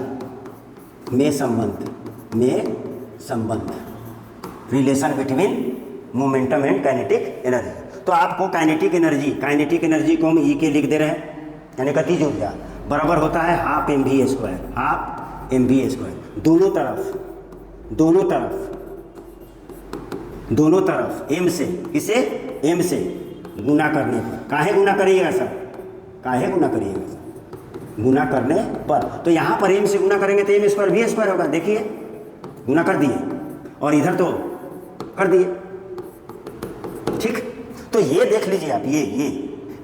में संबंध, relation between momentum and kinetic energy. तो आपको काइनेटिक एनर्जी को हम ई के लिख दे रहे हैं, यानी गतिज ऊर्जा बराबर होता है हाफ mv स्क्वायर। दोनों तरफ m से, किसे, m से गुना करने पर, काहे गुना करिएगा सर, काहे गुना करिएगा सर, गुना करने पर। तो यहाँ पर m से गुना करेंगे तो m स्क्वायर v स्क्वायर होगा, देखिए गुना कर दिए, और इधर तो कर दिए, ठीक। तो ये देख लीजिए आप, ये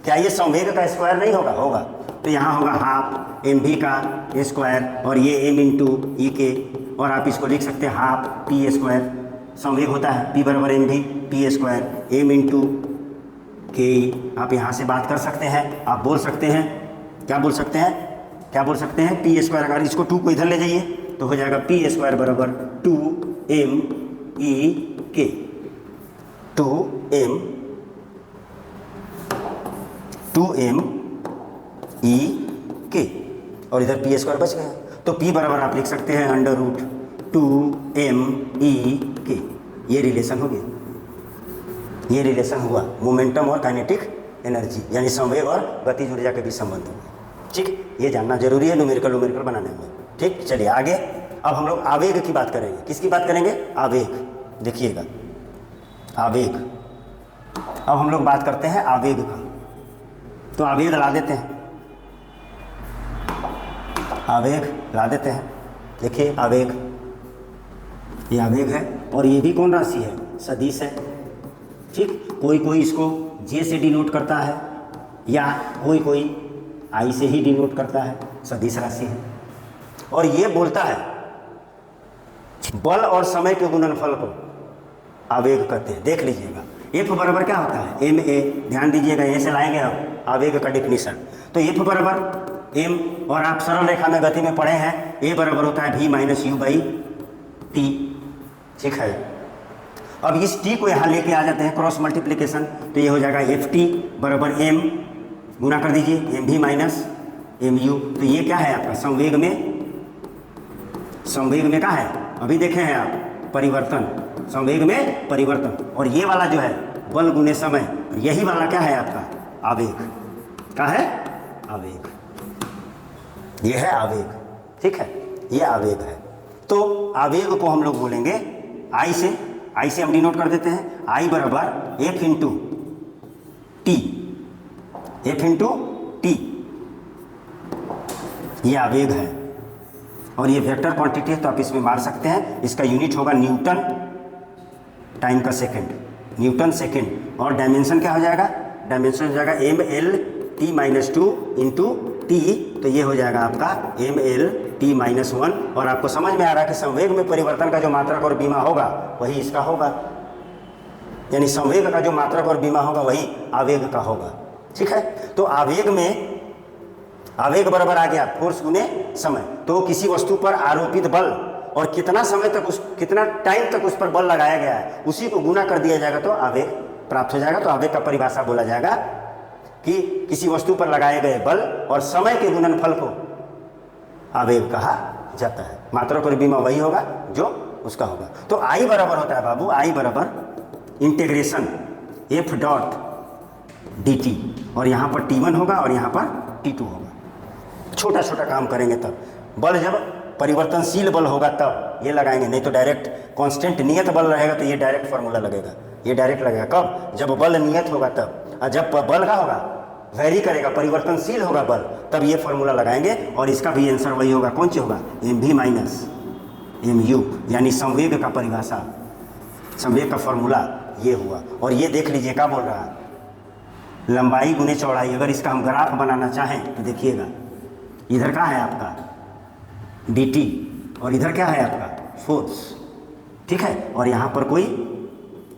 क्या ये संवेग का स्क्वायर नहीं होगा, होगा। तो यहाँ होगा हाफ mv का स्क्वायर, और ये m इंटू ई के, और आप इसको लिख सकते हैं हाफ p स्क्वायर। संवेग होता है p बराबर mv p square m into के। आप यहाँ से बात कर सकते हैं, आप बोल सकते हैं, क्या बोल सकते हैं, p स्क्वायर। अगर इसको 2 को इधर ले जाइए तो हो जाएगा p स्क्वायर बराबर 2m e के, 2m e के, और इधर p स्क्वायर बच गया। तो p बराबर आप लिख सकते हैं √2m e के। ये रिलेशन हो गया, ये रिलेशन हुआ मोमेंटम और काइनेटिक एनर्जी, यानी संवेग और गतिज ऊर्जा के बीच संबंध होगा। ठीक, ये जानना जरूरी है न्यूमेरिकल बनाने में। ठीक, चलिए आगे। अब हम लोग आवेग की बात करेंगे। किसकी बात करेंगे? आवेग। देखिएगा, आवेग। अब हम लोग बात करते हैं आवेग का। तो आवेग ला देते हैं, आवेग ला देते हैं। देखिए आवेग, ये आवेग है और ये भी कौन राशि है? सदिश है। ठीक, कोई कोई इसको जे से डिनोट करता है या कोई कोई आई से ही डिनोट करता है, सदिश राशि है। और ये बोलता है बल और समय के गुणनफल को आवेग कहते हैं। देख लीजिएगा, एफ बराबर क्या होता है? M A. ध्यान दीजिएगा, यहीं से लाएंगे हम आवेग का डेफिनेशन। तो एफ बराबर एम, और आप सरल रेखा में गति में पढ़े हैं, ए बराबर होता है v minus you by T. ठीक है, अब इस टी को यहाँ लेके आ जाते हैं क्रॉस मल्टीप्लिकेशन, तो ये हो जाएगा एफ टी बराबर एम, गुना कर दीजिए एम भी माइनस एम यू। तो ये क्या है आपका? संवेग में, संवेग में क्या है? अभी देखे हैं आप, परिवर्तन, संवेग में परिवर्तन। और ये वाला जो है बल गुने समय, यही वाला क्या है आपका? आवेग। क्या है? आवेग। ये है आवेग। ठीक है, ये आवेग है। तो आवेग को हम लोग बोलेंगे आई से, आई से हम डिनोट कर देते हैं, आई बराबर F into T, F into T, ये आवेग है। और ये वेक्टर क्वांटिटी है तो आप इसमें मार सकते हैं। इसका यूनिट होगा न्यूटन टाइम का सेकंड, न्यूटन सेकंड। और डायमेंशन क्या हो जाएगा? डायमेंशन हो जाएगा M L T minus two into T. तो ये हो जाएगा आपका M L T minus one. और आपको समझ में आ रहा है कि संवेग में परिवर्तन का जो मात्रक और बीमा होगा वही इसका होगा, यानी संवेग का जो मात्रक और बीमा होगा वही आवेग का होगा। ठीक है, तो आवेग में, आवेग बराबर आ गया फोर्स गुने समय। तो किसी वस्तु पर आरोपित बल और कितना समय तक, कितना टाइम तक उस पर बल लगाया गया है, उसी को गुना कर दिया जाएगा तो आवेग प्राप्त हो जाएगा। तो आवेग का परिभाषा बोला जाएगा कि किसी वस्तु पर लगाए गए बल और समय के गुणनफल को आवेग कहा जाता है। मात्रक और बीमा वही होगा जो उसका होगा। तो आई बराबर होता है बाबू, आई बराबर integration F dot D T, और यहाँ पर T1 होगा और यहाँ पर T2 होगा। छोटा छोटा काम करेंगे तब। बल जब परिवर्तनशील बल होगा तब ये लगाएंगे, नहीं तो डायरेक्ट कांस्टेंट नियत बल रहेगा तो ये डायरेक्ट फार्मूला लगेगा, ये डायरेक्ट लगेगा। कब? जब बल नियत होगा तब। और जब बल का होगा, वेरी करेगा, परिवर्तनशील होगा बल, तब ये फार्मूला लगाएंगे। और इसका भी आंसर वही होगा। कौन सी होगा? एम भी माइनस एम यू, यानी संवेग का परिभाषा, संवेग का फार्मूला ये हुआ। और ये देख लीजिए क्या बोल रहा है, लंबाई गुने चौड़ाई। अगर इसका हम ग्राफ बनाना चाहें तो देखिएगा, इधर क्या है आपका dt और इधर क्या है आपका फोर्स। ठीक है, और यहाँ पर कोई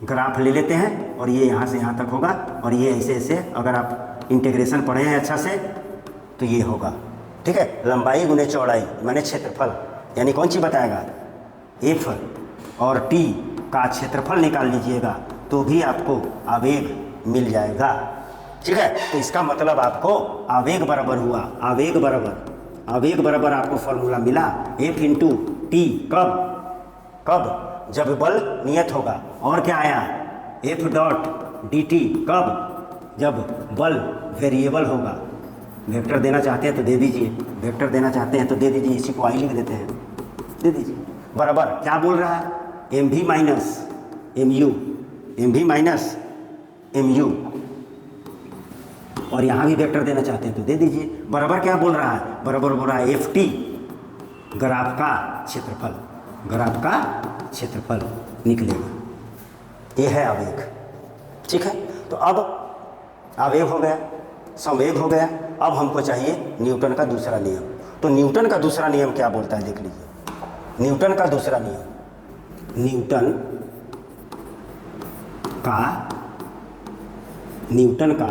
ग्राफ ले लेते हैं और ये यहाँ से यहाँ तक होगा और ये ऐसे ऐसे, अगर आप इंटीग्रेशन पढ़े हैं अच्छा से तो ये होगा। ठीक है, लंबाई गुने चौड़ाई माने क्षेत्रफल, यानी कौन सी बताएगा? f और t का क्षेत्रफल निकाल लीजिएगा तो भी आपको आवेग मिल जाएगा। ठीक है, तो इसका मतलब आपको आवेग बराबर हुआ, आवेग बराबर आपको फॉर्मूला मिला एफ इंटू टी। कब? कब? जब बल नियत होगा। और क्या आया? F dot D T. कब? जब बल वेरिएबल होगा। वेक्टर देना चाहते हैं तो दे दीजिए, वेक्टर देना चाहते हैं तो दे दीजिए, इसी को आई लिख देते हैं, दे दीजिए। बराबर क्या बोल रहा है? एम भी माइनस एम यू, एम भी माइनस एम यू। और यहाँ भी वेक्टर देना चाहते हैं तो दे दीजिए। बराबर क्या बोल रहा है? बराबर बोल रहा है एफ टी, ग्राफ का क्षेत्रफल, ग्राफ का क्षेत्रफल निकलेगा। ये है आवेग। ठीक है, तो अब आवेग हो गया, संवेग हो गया। अब हमको चाहिए न्यूटन का दूसरा नियम। तो न्यूटन का दूसरा नियम क्या बोलता है देख लीजिए। न्यूटन का दूसरा नियम, न्यूटन का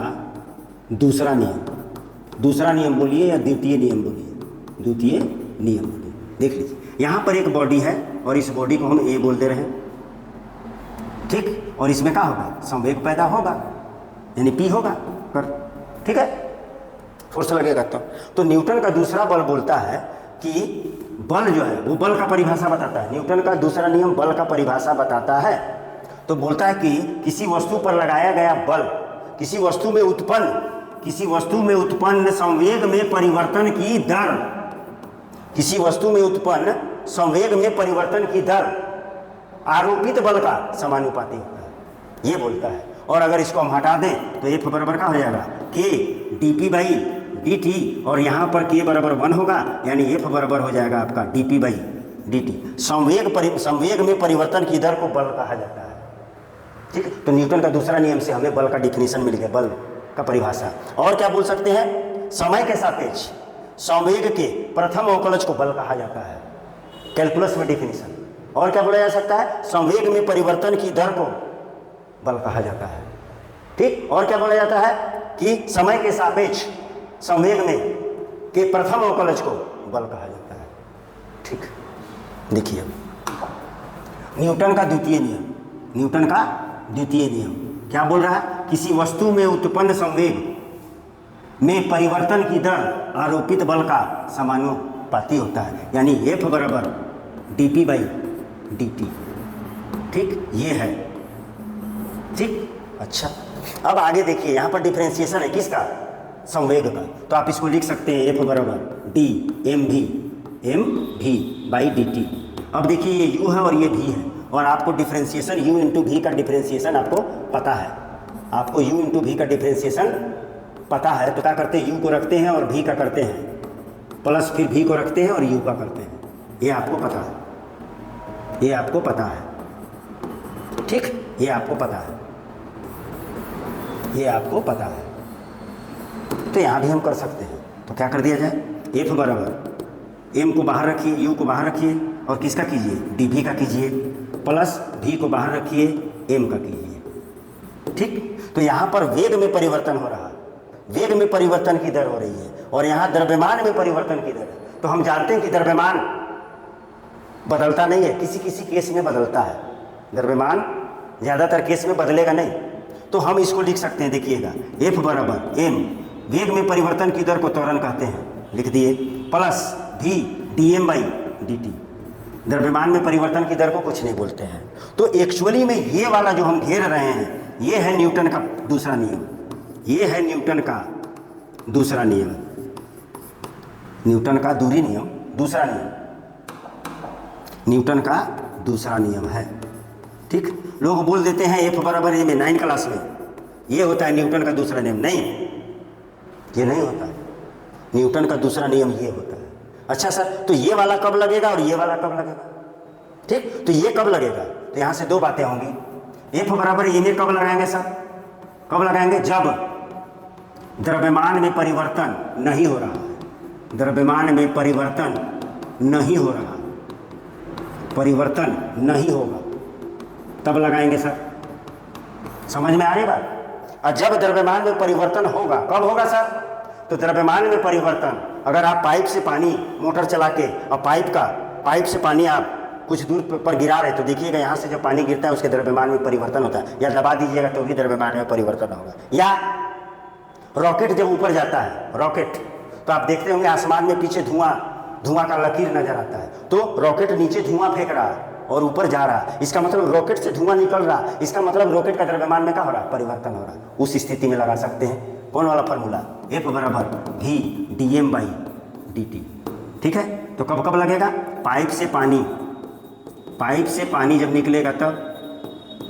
दूसरा नियम, दूसरा नियम बोलिए या द्वितीय नियम बोलिए, द्वितीय नियम बोलिए। देख लीजिए, यहाँ पर एक बॉडी है और इस बॉडी को हम ए बोल दे रहे हैं। ठीक, और इसमें क्या होगा? संवेग पैदा होगा, यानी पी होगा पर। ठीक है, फोर्स लगेगा तो न्यूटन का दूसरा बल बोलता है कि बल जो है वो बल का परिभाषा बताता है। न्यूटन का दूसरा नियम बल का परिभाषा बताता है। तो बोलता है कि किसी वस्तु पर लगाया गया बल किसी वस्तु में उत्पन्न संवेग में परिवर्तन की दर, किसी वस्तु में उत्पन्न संवेग में परिवर्तन की दर आरोपित बल का समानुपाती होता है, ये बोलता है। और अगर इसको हम हटा दें तो F बराबर का हो जाएगा K dP बाई dt, और यहाँ पर K बराबर 1 होगा, यानी F बराबर हो जाएगा आपका dP बाई dt। संवेग में परिवर्तन की दर को बल कहा जाता है। ठीक है, तो न्यूटन का दूसरा नियम से हमें बल का डिफिनीशन मिल गया, बल का परिभाषा। और क्या बोल सकते हैं, समय के सापेक्ष संवेग के प्रथम अवकलज को बल कहा जाता है, कैलकुलस में डिफिनीशन। और क्या बोला जा सकता है, संवेग में परिवर्तन की दर को बल कहा जाता है। ठीक, और क्या बोला जाता है कि समय के सापेक्ष संवेग में के प्रथम अवकलज को बल कहा जाता है। ठीक, देखिए न्यूटन का द्वितीय नियम क्या बोल रहा है, किसी वस्तु में उत्पन्न संवेग में परिवर्तन की दर आरोपित बल का समानुपाती होता है, यानी F बराबर dP बाई dt। ठीक, ये है। ठीक, अच्छा, अब आगे देखिए, यहाँ पर डिफरेंशिएशन है किसका, संवेग का। तो आप इसको लिख सकते हैं F बराबर d mv बाई dt। अब देखिए ये u है और ये v है, और आपको डिफरेंशिएशन u इंटू v का डिफरेंशिएशन आपको पता है, आपको u इंटू v का डिफरेंशिएशन पता है। तो क्या करते हैं, u को रखते हैं और v का करते हैं प्लस, फिर v को रखते हैं और u का करते हैं। ये आपको पता है, ये आपको पता है। ठीक, ये आपको पता है, ये आपको पता है। तो यहाँ भी हम कर सकते हैं। तो क्या कर दिया जाए, F बराबर m को बाहर रखिए, u को बाहर रखिए, और किसका कीजिए, dv का कीजिए, प्लस v को बाहर रखिए, m का कीजिए। ठीक, तो यहाँ पर वेग में परिवर्तन हो रहा है, वेग में परिवर्तन की दर हो रही है, और यहाँ द्रव्यमान में परिवर्तन की दर है। तो हम जानते हैं कि द्रव्यमान बदलता नहीं है, किसी किसी केस में बदलता है, द्रव्यमान ज़्यादातर केस में बदलेगा नहीं। तो हम इसको लिख सकते हैं, देखिएगा F बराबर m, वेग में परिवर्तन की दर को त्वरण कहते हैं, लिख दिए, plus v dm by dt, द्रव्यमान में परिवर्तन की दर को कुछ नहीं बोलते हैं। तो एक्चुअली में ये वाला जो हम घेर रहे हैं, ये है न्यूटन का दूसरा नियम, ये है न्यूटन का दूसरा नियम, न्यूटन का दूरी नियम, दूसरा नियम, न्यूटन का दूसरा नियम है। ठीक, लोग बोल देते हैं F बराबर ये में 9 क्लास में ये होता है न्यूटन का दूसरा नियम, नहीं, ये नहीं होता, न्यूटन का दूसरा नियम ये होता है। अच्छा सर, तो ये वाला कब लगेगा और ये वाला कब लगेगा? ठीक, तो ये कब लगेगा, तो यहाँ से दो बातें होंगी। F बराबर ये में कब लगाएंगे सर, कब लगाएंगे, जब द्रव्यमान में परिवर्तन नहीं हो रहा है, द्रव्यमान में परिवर्तन नहीं हो रहा, परिवर्तन नहीं होगा, तब लगाएंगे सर। समझ में आ रही बात? और जब द्रव्यमान में परिवर्तन होगा, कब होगा सर, तो द्रव्यमान में परिवर्तन, अगर आप पाइप से पानी मोटर चला के और पाइप से पानी आप कुछ दूर पर गिरा रहे, तो देखिएगा यहाँ से जब पानी गिरता है उसके द्रव्यमान में परिवर्तन होता है, या दबा दीजिएगा तो भी द्रव्यमान में परिवर्तन होगा। या रॉकेट जब ऊपर जाता है, रॉकेट, तो आप देखते होंगे आसमान में पीछे धुआं का लकीर नजर आता है, तो रॉकेट नीचे धुआं फेंक रहा है और ऊपर जा रहा है, इसका मतलब रॉकेट से धुआं निकल रहा है, इसका मतलब रॉकेट का द्रव्यमान में क्या हो रहा है, परिवर्तन हो रहा है। उस स्थिति में लगा सकते हैं कौन वाला फॉर्मूला, F बराबर v dm बाई dt। ठीक है, तो कब कब लगेगा, पाइप से पानी जब निकलेगा तब,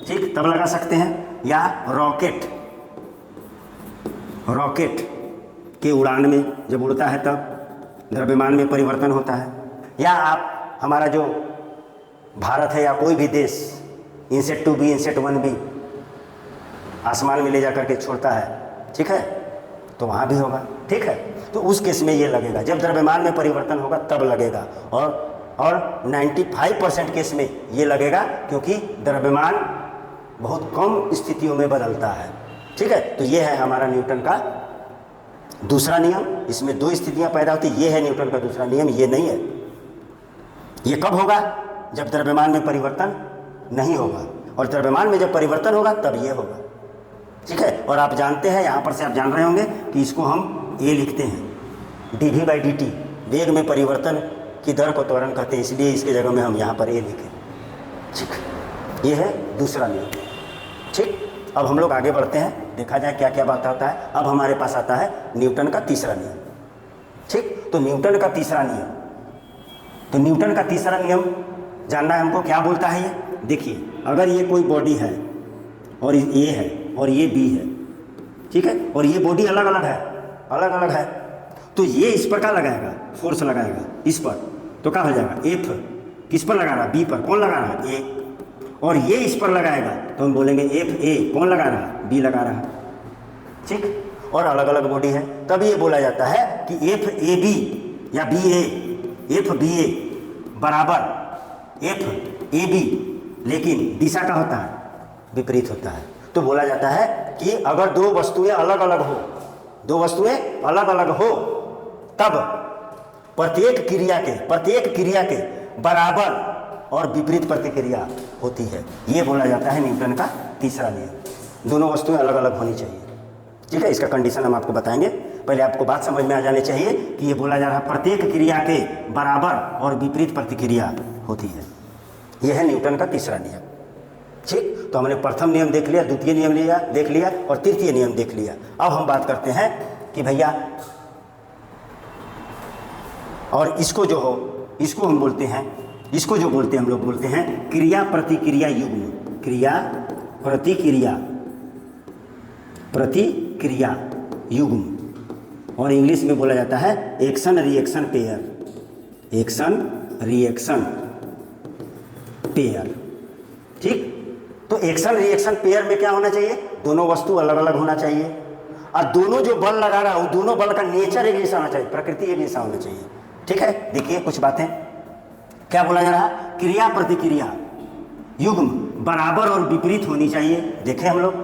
ठीक, तब लगा सकते हैं। या रॉकेट के उड़ान में जब उड़ता है तब द्रव्यमान में परिवर्तन होता है। या आप हमारा जो भारत है या कोई भी देश इनसेट 2B इनसेट 1B आसमान में ले जा करके छोड़ता है, ठीक है, तो वहाँ भी होगा। ठीक है, तो उस केस में ये लगेगा, जब द्रव्यमान में परिवर्तन होगा तब लगेगा। और 95% केस में ये लगेगा, क्योंकि द्रव्यमान बहुत कम स्थितियों में बदलता है। ठीक है, तो ये है हमारा न्यूटन का दूसरा नियम। इसमें दो स्थितियां पैदा होती, ये है न्यूटन का दूसरा नियम, ये नहीं है। ये कब होगा, जब द्रव्यमान में परिवर्तन नहीं होगा, और द्रव्यमान में जब परिवर्तन होगा तब ये होगा। ठीक है, और आप जानते हैं, यहाँ पर से आप जान रहे होंगे कि इसको हम ए लिखते हैं, dv बाई dt, वेग में परिवर्तन की दर को त्वरण कहते हैं, इसलिए इसके जगह में हम यहाँ पर ए लिखें। ठीक, ये है दूसरा नियम। ठीक, अब हम लोग आगे बढ़ते हैं, देखा जाए क्या क्या बात होता है। अब हमारे पास आता है न्यूटन का तीसरा नियम। ठीक, तो न्यूटन का तीसरा नियम, तो न्यूटन का तीसरा नियम जानना है हमको, क्या बोलता है ये। देखिए, अगर ये कोई बॉडी है और ये है और ये बी है, ठीक है, और ये बॉडी अलग अलग है, अलग अलग है, तो ये इस पर क्या लगाएगा, फोर्स लगाएगा इस पर, तो क्या हो जाएगा, एफ किस पर लगा रहा, बी पर, कौन लगा रहा है, ए, और ये इस पर लगाएगा तो हम बोलेंगे एफ ए, कौन लगा रहा है, बी लगा रहा है। ठीक, और अलग अलग बॉडी है, तब ये बोला जाता है कि एफ ए बी या बी ए, एफ बी ए बराबर एफ ए बी, लेकिन दिशा का होता है विपरीत होता है। तो बोला जाता है कि अगर दो वस्तुएं अलग अलग हो, दो वस्तुएं अलग अलग हो, तब प्रत्येक क्रिया के बराबर और विपरीत प्रतिक्रिया होती है। ये बोला जाता है न्यूटन का तीसरा नियम। दोनों वस्तुएं अलग अलग होनी चाहिए। ठीक है, इसका कंडीशन हम आपको बताएंगे। पहले आपको बात समझ में आ जानी चाहिए कि ये बोला जा रहा है प्रत्येक क्रिया के बराबर और विपरीत प्रतिक्रिया होती है। यह है न्यूटन का तीसरा नियम। ठीक, तो हमने प्रथम नियम देख लिया, द्वितीय नियम देख लिया और तृतीय नियम देख लिया। अब हम बात करते हैं कि भैया, और इसको जो हो, इसको हम बोलते हैं, इसको जो बोलते हैं हम लोग बोलते हैं क्रिया प्रतिक्रिया युग्म, क्रिया प्रतिक्रिया युग्म, और इंग्लिश में बोला जाता है action reaction pair, action reaction pair. ठीक, तो एक्शन रिएक्शन पेयर में क्या होना चाहिए, दोनों वस्तु अलग अलग होना चाहिए, और दोनों जो बल लगा रहा है दोनों बल का नेचर एक जैसा होना चाहिए, प्रकृति एक जैसा होना चाहिए। ठीक है, देखिए कुछ बातें क्या बोला जा रहा है, क्रिया प्रतिक्रिया युग्म बराबर और विपरीत होनी चाहिए। देखें हम लोग,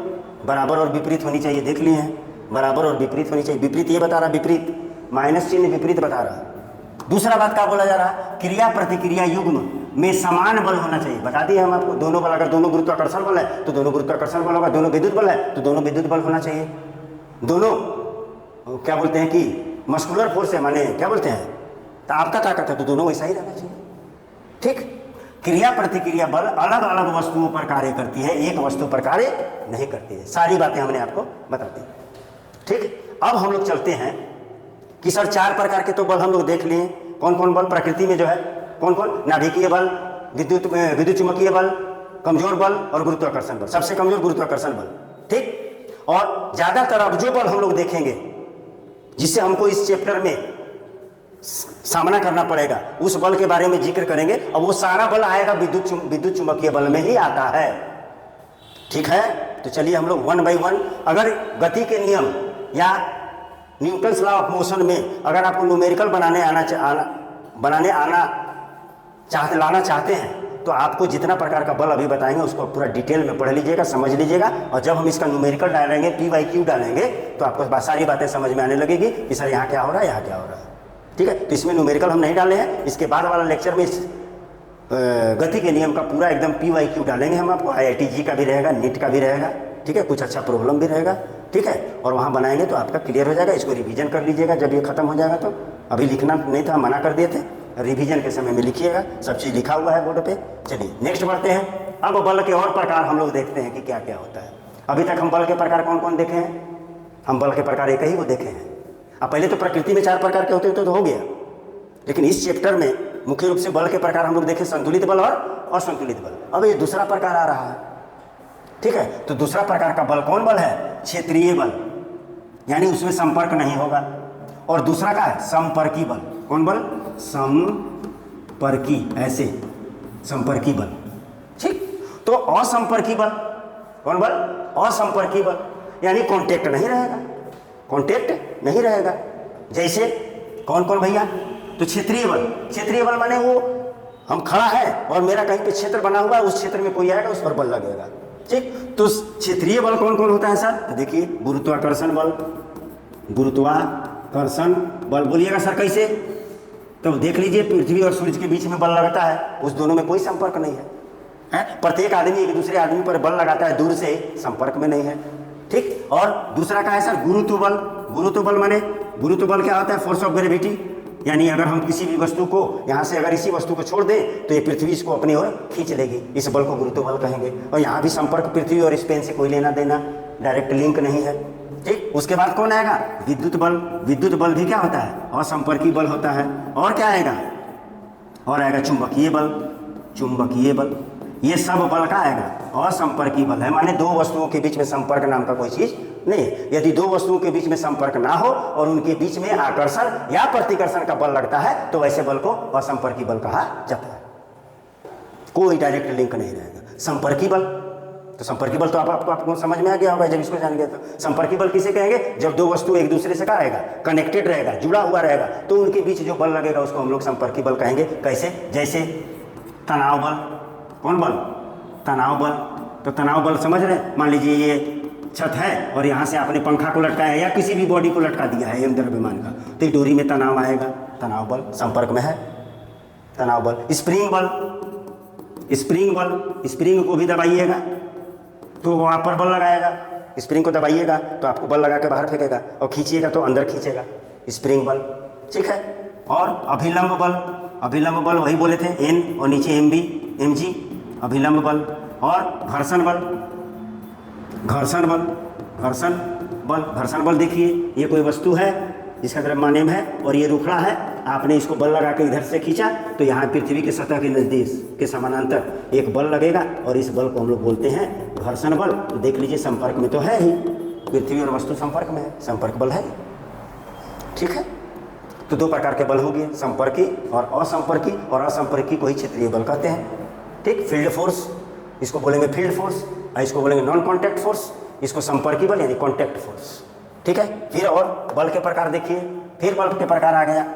बराबर और विपरीत होनी चाहिए, देख लिए हैं, बराबर और विपरीत होनी चाहिए। विपरीत ये बता रहा, विपरीत माइनस चिन्ह विपरीत बता रहा। दूसरा बात क्या बोला जा रहा है, क्रिया प्रतिक्रिया युग्म में समान बल होना चाहिए। बता दिए हम आपको, दोनों बल, अगर दोनों गुरुत्वाकर्षण बल है तो दोनों गुरुत्वाकर्षण बल होगा, दोनों विद्युत बल है तो दोनों विद्युत बल होना चाहिए। दोनों क्या बोलते हैं कि मस्कुलर फोर्स है, माने क्या बोलते हैं, तो आपका ताकत है, तो दोनों वैसा ही रहना चाहिए। ठीक, क्रिया प्रतिक्रिया बल अलग अलग वस्तुओं पर कार्य करती है, एक वस्तु पर कार्य नहीं करती है। सारी बातें हमने आपको बता दी। ठीक, अब हम लोग चलते हैं कि सर चार प्रकार के तो बल हम लोग देख लिए। कौन कौन बल प्रकृति में जो है, कौन कौन, नाभिकीय बल, विद्युत चुंबकीय बल, कमजोर बल और गुरुत्वाकर्षण बल। सबसे कमजोर गुरुत्वाकर्षण बल। ठीक, और ज्यादातर अब जो बल हम लोग देखेंगे जिससे हमको इस चैप्टर में सामना करना पड़ेगा, उस बल के बारे में जिक्र करेंगे। अब वो सारा बल आएगा विद्युत चुंबकीय बल में ही आता है। ठीक है, तो चलिए हम लोग वन बाई वन, अगर गति के नियम या न्यूटन्स लॉ ऑफ मोशन में अगर आपको न्यूमेरिकल लाना चाहते हैं, तो आपको जितना प्रकार का बल अभी बताएंगे उसको पूरा डिटेल में पढ़ लीजिएगा, समझ लीजिएगा, और जब हम इसका न्यूमेरिकल डालेंगे, PYQ डालेंगे, तो आपको सारी बातें समझ में आने लगेगी कि सर यहाँ क्या हो रहा है, यहाँ क्या हो रहा है। ठीक है, तो इसमें न्यूमेरिकल हम नहीं डाले हैं। इसके बाद वाला लेक्चर में इस गति के नियम का पूरा एकदम PYQ डालेंगे हम आपको। IITG का भी रहेगा, नीट का भी रहेगा। ठीक है, कुछ अच्छा प्रॉब्लम भी रहेगा। ठीक है, और वहाँ बनाएंगे तो आपका क्लियर हो जाएगा। इसको रिवीजन कर लीजिएगा जब ये खत्म हो जाएगा। तो अभी लिखना नहीं था, मना कर दिए थे, रिवीजन के समय में लिखिएगा, सब चीज़ लिखा हुआ है बोर्ड पे। चलिए नेक्स्ट बढ़ते हैं। अब बल के और प्रकार हम लोग देखते हैं कि क्या क्या होता है। अभी तक हम बल के प्रकार कौन कौन देखे हैं, हम बल के प्रकार एक ही को देखे हैं। अब पहले तो प्रकृति में चार प्रकार के होते तो हो गया, लेकिन इस चैप्टर में मुख्य रूप से बल के प्रकार हम लोग देखे संतुलित बल और असंतुलित बल। अब ये दूसरा प्रकार आ रहा है। ठीक है, तो दूसरा प्रकार का बल कौन बल है, क्षेत्रीय बल, यानी उसमें संपर्क नहीं होगा। और दूसरा का है संपर्की बल। कौन बल, संपर्की, ऐसे संपर्की बल। ठीक, तो असंपर्की बल, कौन बल, असंपर्की बल, यानी कांटेक्ट नहीं रहेगा, कांटेक्ट नहीं रहेगा। जैसे कौन कौन भैया, तो क्षेत्रीय बल। क्षेत्रीय बल माने वो हम खड़ा है और मेरा कहीं पे क्षेत्र बना हुआ है, उस क्षेत्र में कोई आएगा उस पर बल लगेगा। ठीक, तो क्षेत्रीय बल कौन कौन होता है सर, तो देखिए गुरुत्वाकर्षण बल, गुरुत्वाकर्षण बल बोलिएगा सर कैसे, तो देख लीजिए पृथ्वी और सूर्य के बीच में बल लगता है, उस दोनों में कोई संपर्क नहीं है। प्रत्येक आदमी एक दूसरे आदमी पर बल लगाता है, दूर से संपर्क में नहीं है। ठीक, और दूसरा का है सर गुरुत्व बल। गुरुत्व बल माने, गुरुत्व बल क्या होता है, फोर्स ऑफ ग्रेविटी, यानी अगर हम किसी भी वस्तु को यहाँ से अगर इसी वस्तु को छोड़ दें तो ये पृथ्वी इसको अपनी ओर खींच लेगी, इस बल को गुरुत्व बल कहेंगे। और यहाँ भी संपर्क पृथ्वी और इस पेन से कोई लेना देना, डायरेक्ट लिंक नहीं है, ठीक। उसके बाद कौन आएगा? विद्युत बल। विद्युत बल भी क्या होता है? असंपर्की बल होता है। और क्या आएगा? और आएगा चुंबकीय बल। चुंबकीय बल, ये सब बल का आएगा असंपर्की बल है, माने दो वस्तुओं के बीच में संपर्क नाम का कोई चीज नहीं है। यदि दो वस्तुओं के बीच में संपर्क ना हो और उनके बीच में आकर्षण या प्रतिकर्षण का बल लगता है तो वैसे बल को असंपर्की बल कहा जाता है। कोई डायरेक्ट लिंक नहीं रहेगा। संपर्की बल, तो संपर्की बल तो आपको समझ में आ गया होगा जब इसको जान गया। तो संपर्की बल किसे कहेंगे? जब दो वस्तु एक दूसरे से क्या रहेगा? कनेक्टेड रहेगा, जुड़ा हुआ रहेगा, तो उनके बीच जो बल लगेगा उसको हम लोग संपर्की बल कहेंगे। कैसे? जैसे तनाव बल। कौन बल? तनाव बल। तो तनाव बल समझ रहे हैं? मान लीजिए ये छत है और यहाँ से आपने पंखा को लटकाया या किसी भी बॉडी को लटका दिया है यंत्र विमान का, तो इस डोरी में तनाव आएगा, तनाव बल संपर्क में है, तनाव बल। स्प्रिंग बल, स्प्रिंग बल, स्प्रिंग को भी दबाइएगा तो वहाँ पर बल लगाएगा, स्प्रिंग को दबाइएगा तो आपको बल लगा के बाहर फेंकेगा और खींचिएगा तो अंदर खींचेगा, स्प्रिंग बल, ठीक है। और अभिलंब बल, अभिलंब बल वही बोले थे, एन और नीचे एम बी एम जी, अभिलंब बल। और घर्षण बल, घर्षण बल, घर्षण बल, घर्षण बल देखिए ये कोई वस्तु है, इसका द्रव्यमान है और ये रुखड़ा है, आपने इसको बल लगा के इधर से खींचा तो यहाँ पृथ्वी के सतह के नजदीक के समानांतर एक बल लगेगा और इस बल को हम लोग बोलते हैं घर्षण बल। तो देख लीजिए संपर्क में तो है ही, पृथ्वी और वस्तु संपर्क में है, संपर्क बल है, ठीक है। तो दो प्रकार के बल हो गए, संपर्की और असंपर्की, और असंपर्की को ही क्षेत्रीय बल कहते हैं, ठीक। फील्ड फोर्स इसको बोलेंगे फील्ड फोर्स, और इसको बोलेंगे नॉन कॉन्टैक्ट फोर्स, इसको संपर्की बल यानी कॉन्टैक्ट फोर्स, ठीक है। फिर और बल के प्रकार देखिए, फिर बल के प्रकार आ गया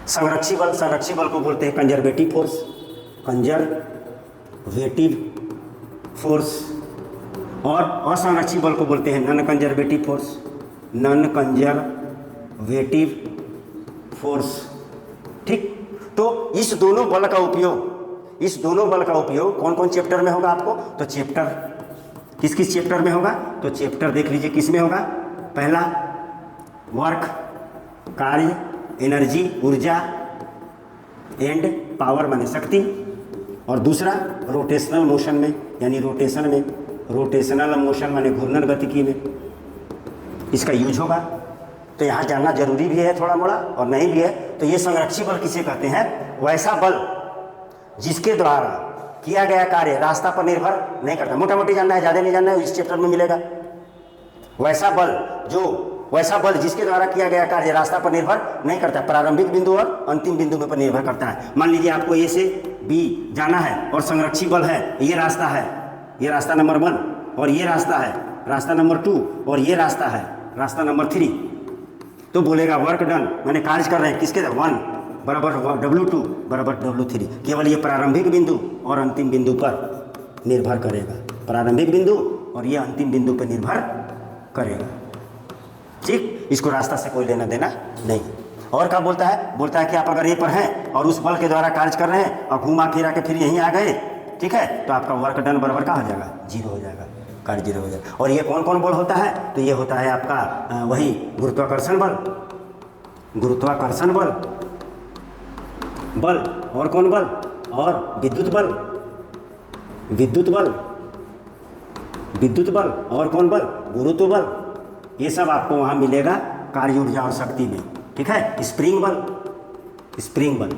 संरक्षी बल। संरक्षी बल को बोलते हैं कंजर्वेटिव फोर्स, कंजर्वेटिव फोर्स। और असंरक्षी बल को बोलते हैं non conservative force, non conservative force, ठीक। तो इस दोनों बल का उपयोग, इस दोनों बल का उपयोग कौन कौन चैप्टर में होगा आपको? तो चैप्टर किस किस चैप्टर में होगा? तो चैप्टर देख लीजिए किस में होगा। पहला वर्क, कार्य, एनर्जी, ऊर्जा एंड पावर माने शक्ति, और दूसरा रोटेशनल मोशन में, यानी रोटेशन में, रोटेशनल मोशन माने घूर्णन गतिकी में इसका यूज होगा। तो यहाँ जानना जरूरी भी है थोड़ा मोड़ा और नहीं भी है। तो ये संरक्षी बल किसे कहते हैं? वैसा बल जिसके द्वारा किया गया कार्य रास्ता पर निर्भर नहीं करता। मोटा मोटी जानना है, ज़्यादा नहीं जानना है, इस चैप्टर में मिलेगा। वैसा बल वैसा बल जिसके द्वारा किया गया कार्य रास्ता पर निर्भर नहीं करता, प्रारंभिक बिंदु और अंतिम बिंदु पर निर्भर करता है। मान लीजिए आपको ए से बी जाना है और संरक्षी बल है, ये रास्ता है, ये रास्ता नंबर 1, और ये रास्ता है रास्ता नंबर 2, और ये रास्ता है रास्ता नंबर 3। तो बोलेगा वर्क डन, मैंने कार्य कर रहे हैं किसके? 1 बराबर W2 बराबर W3। केवल ये प्रारंभिक बिंदु और अंतिम बिंदु पर निर्भर करेगा, प्रारंभिक बिंदु और ये अंतिम बिंदु पर निर्भर करेगा, ठीक। इसको रास्ता से कोई लेना देना नहीं। और क्या बोलता है? बोलता है कि आप अगर ए पर हैं और उस बल के द्वारा कार्य कर रहे हैं और घुमा फिरा के फिर यहीं आ गए, ठीक है, तो आपका वर्क डन बराबर क्या हो जाएगा? 0 हो जाएगा, कार्य 0 हो जाएगा। और ये कौन कौन बल होता है? तो ये होता है आपका वही गुरुत्वाकर्षण बल, गुरुत्वाकर्षण बल, बल और कौन बल? और विद्युत बल, विद्युत बल, विद्युत बल और कौन बल? गुरुत्व बल। ये सब आपको वहाँ मिलेगा कार्य, ऊर्जा और शक्ति में, ठीक है। स्प्रिंग बल, स्प्रिंग बल,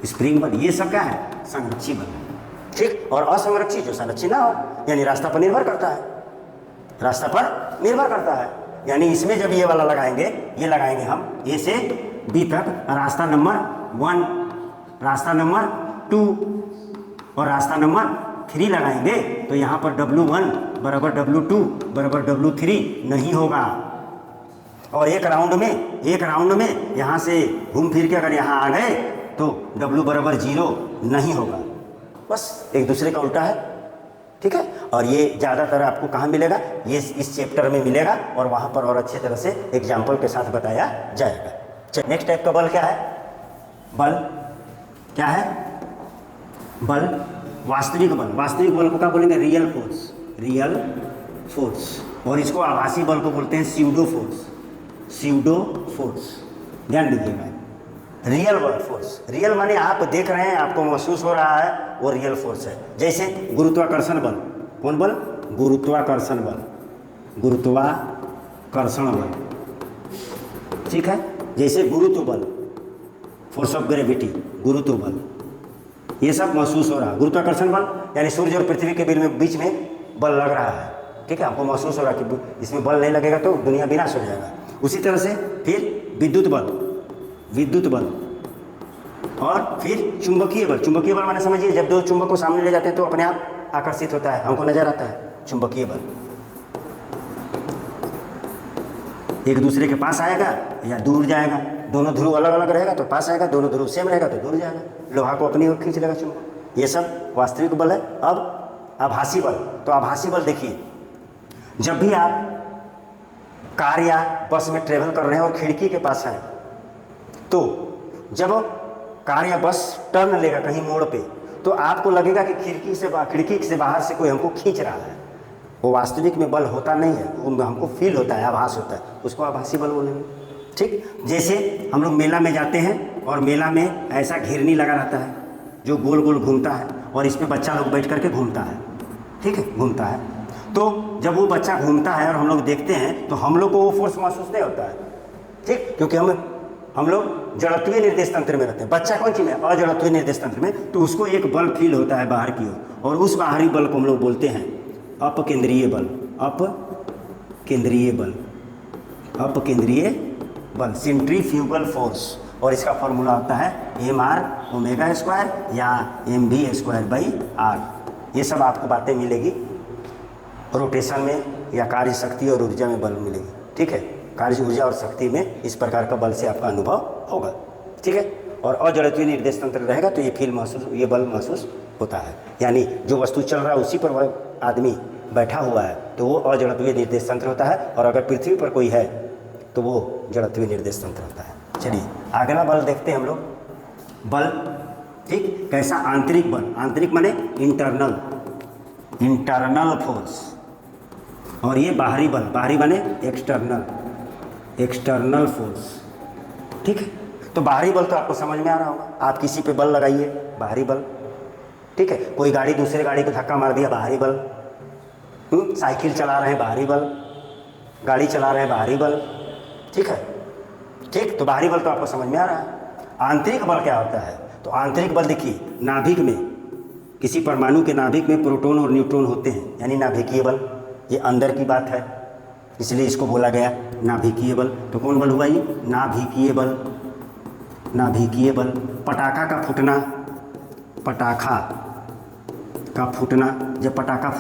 स्प्रिंग बल, ये सब क्या है? संरक्षी बल, ठीक। और असंरक्षी जो संरक्षी ना हो, यानी रास्ता पर निर्भर करता है, रास्ता पर निर्भर करता है। यानी इसमें जब ये वाला लगाएंगे, ये लगाएंगे हम ए से बी तक, रास्ता नंबर 1, रास्ता नंबर 2 और रास्ता नंबर 3 लगाएंगे, तो यहाँ पर W1 बराबर W2 बराबर W3 नहीं होगा। और एक राउंड में यहाँ से घूम फिर के अगर यहाँ आ गए तो W बराबर 0 नहीं होगा, बस एक दूसरे का उल्टा है, ठीक है। और ये ज़्यादातर आपको कहाँ मिलेगा? ये इस चैप्टर में मिलेगा, और वहाँ पर और अच्छे तरह से एग्जाम्पल के साथ बताया जाएगा। चलिए नेक्स्ट टाइप का बल क्या है? बल क्या है? बल वास्तविक बल, वास्तविक बल को क्या बोलेंगे? Real force, real force. और इसको आभासी बल को बोलते हैं स्यूडो फोर्स, स्यूडो फोर्स, ध्यान दीजिएगा, रियल फोर्स, रियल माने आप देख रहे हैं, आपको महसूस हो रहा है, वो रियल फोर्स है। जैसे गुरुत्वाकर्षण बल, कौन बल? गुरुत्वाकर्षण बल, गुरुत्वाकर्षण बल, ठीक है। जैसे गुरुत्व बल, फोर्स ऑफ ग्रेविटी, गुरुत्व बल, ये सब महसूस हो रहा है। गुरुत्वाकर्षण बल यानी सूर्य और पृथ्वी के बीच में बल लग रहा है, ठीक है, हमको महसूस हो रहा है कि इसमें बल नहीं लगेगा तो दुनिया विनाश हो जाएगा। उसी तरह से फिर विद्युत बल, विद्युत बल, और फिर चुंबकीय बल। चुंबकीय बल माने समझिए, जब दो चुंबक को सामने ले जाते हैं तो अपने आप आकर्षित होता है, हमको नजर आता है, चुंबकीय बल। एक दूसरे के पास आएगा या दूर जाएगा, दोनों ध्रुव अलग अलग रहेगा तो पास आएगा, दोनों ध्रुव सेम रहेगा तो दूर जाएगा, लोहा को अपनी ओर खींच लेगा चुंबक। ये सब वास्तविक बल है। अब आभासी बल, तो आभासी बल देखिए, जब भी आप कार या बस में ट्रेवल कर रहे हैं और खिड़की के पास हैं, तो जब कार या बस टर्न लेगा कहीं मोड़ पे, तो आपको लगेगा कि खिड़की से बाहर से कोई हमको खींच रहा है। वो वास्तविक में बल होता नहीं है, वो हमको फील होता है, आभास होता है, उसको आभासी बल बोलेंगे, ठीक। जैसे हम लोग मेला में जाते हैं और मेला में ऐसा घेरनी लगा रहता है जो गोल गोल घूमता है और इस पर बच्चा लोग बैठ करके घूमता है, ठीक है, घूमता है। तो जब वो बच्चा घूमता है और हम लोग देखते हैं तो हम लोग को वो फोर्स महसूस नहीं होता है, ठीक, क्योंकि हम लोग जड़त्वीय निर्देश तंत्र में रहते हैं। बच्चा कौन चीज़ है? अजड़त्वीय निर्देश तंत्र में, तो उसको एक बल फील होता है बाहर की ओर, और उस बाहरी बल को हम लोग बोलते हैं अपकेंद्रीय बल, अपकेंद्रीय बल, अपकेंद्रीय बल, सेंट्रीफ्यूगल फोर्स। और इसका फॉर्मूला होता है mr² या mv²/r। ये सब आपको बातें मिलेगी रोटेशन में या कार्य शक्ति और ऊर्जा में बल मिलेगी, ठीक है। कार्य ऊर्जा और शक्ति में इस प्रकार का बल से आपका अनुभव होगा, ठीक है। और अजड़त्वीय निर्देश तंत्र रहेगा तो ये बल महसूस होता है, यानी जो वस्तु चल रहा है उसी पर वह आदमी बैठा हुआ है तो वो अजड़त्वीय निर्देश तंत्र होता है, और अगर पृथ्वी पर कोई है तो वो जड़त्वीय निर्देश तंत्र होता है। चलिए अगला बल देखते हैं हम लोग, बल, ठीक, कैसा? आंतरिक बल, आंतरिक माने इंटरनल फोर्स, और ये बाहरी बल, बाहरी माने एक्सटर्नल फोर्स, ठीक है। तो बाहरी बल तो आपको समझ में आ रहा होगा, आप किसी पे बल लगाइए, बाहरी बल, ठीक है। कोई गाड़ी दूसरे गाड़ी को धक्का मार दिया, बाहरी बल, साइकिल चला रहे हैं, बाहरी बल, गाड़ी चला रहे हैं, बाहरी बल, ठीक है, ठीक। तो बाहरी बल तो आपको समझ में आ रहा है। आंतरिक बल क्या होता है? तो आंतरिक बल देखिए, नाभिक में, किसी परमाणु के नाभिक में प्रोटॉन और न्यूट्रॉन होते हैं, यानी नाभिकीय बल, ये अंदर की बात है, इसलिए इसको बोला गया नाभिकीय बल। तो कौन बल हुआ ये? नाभिकीय बल, नाभिकीय बल। पटाखा का फूटना, पटाखा का फूटना, जब पटाखा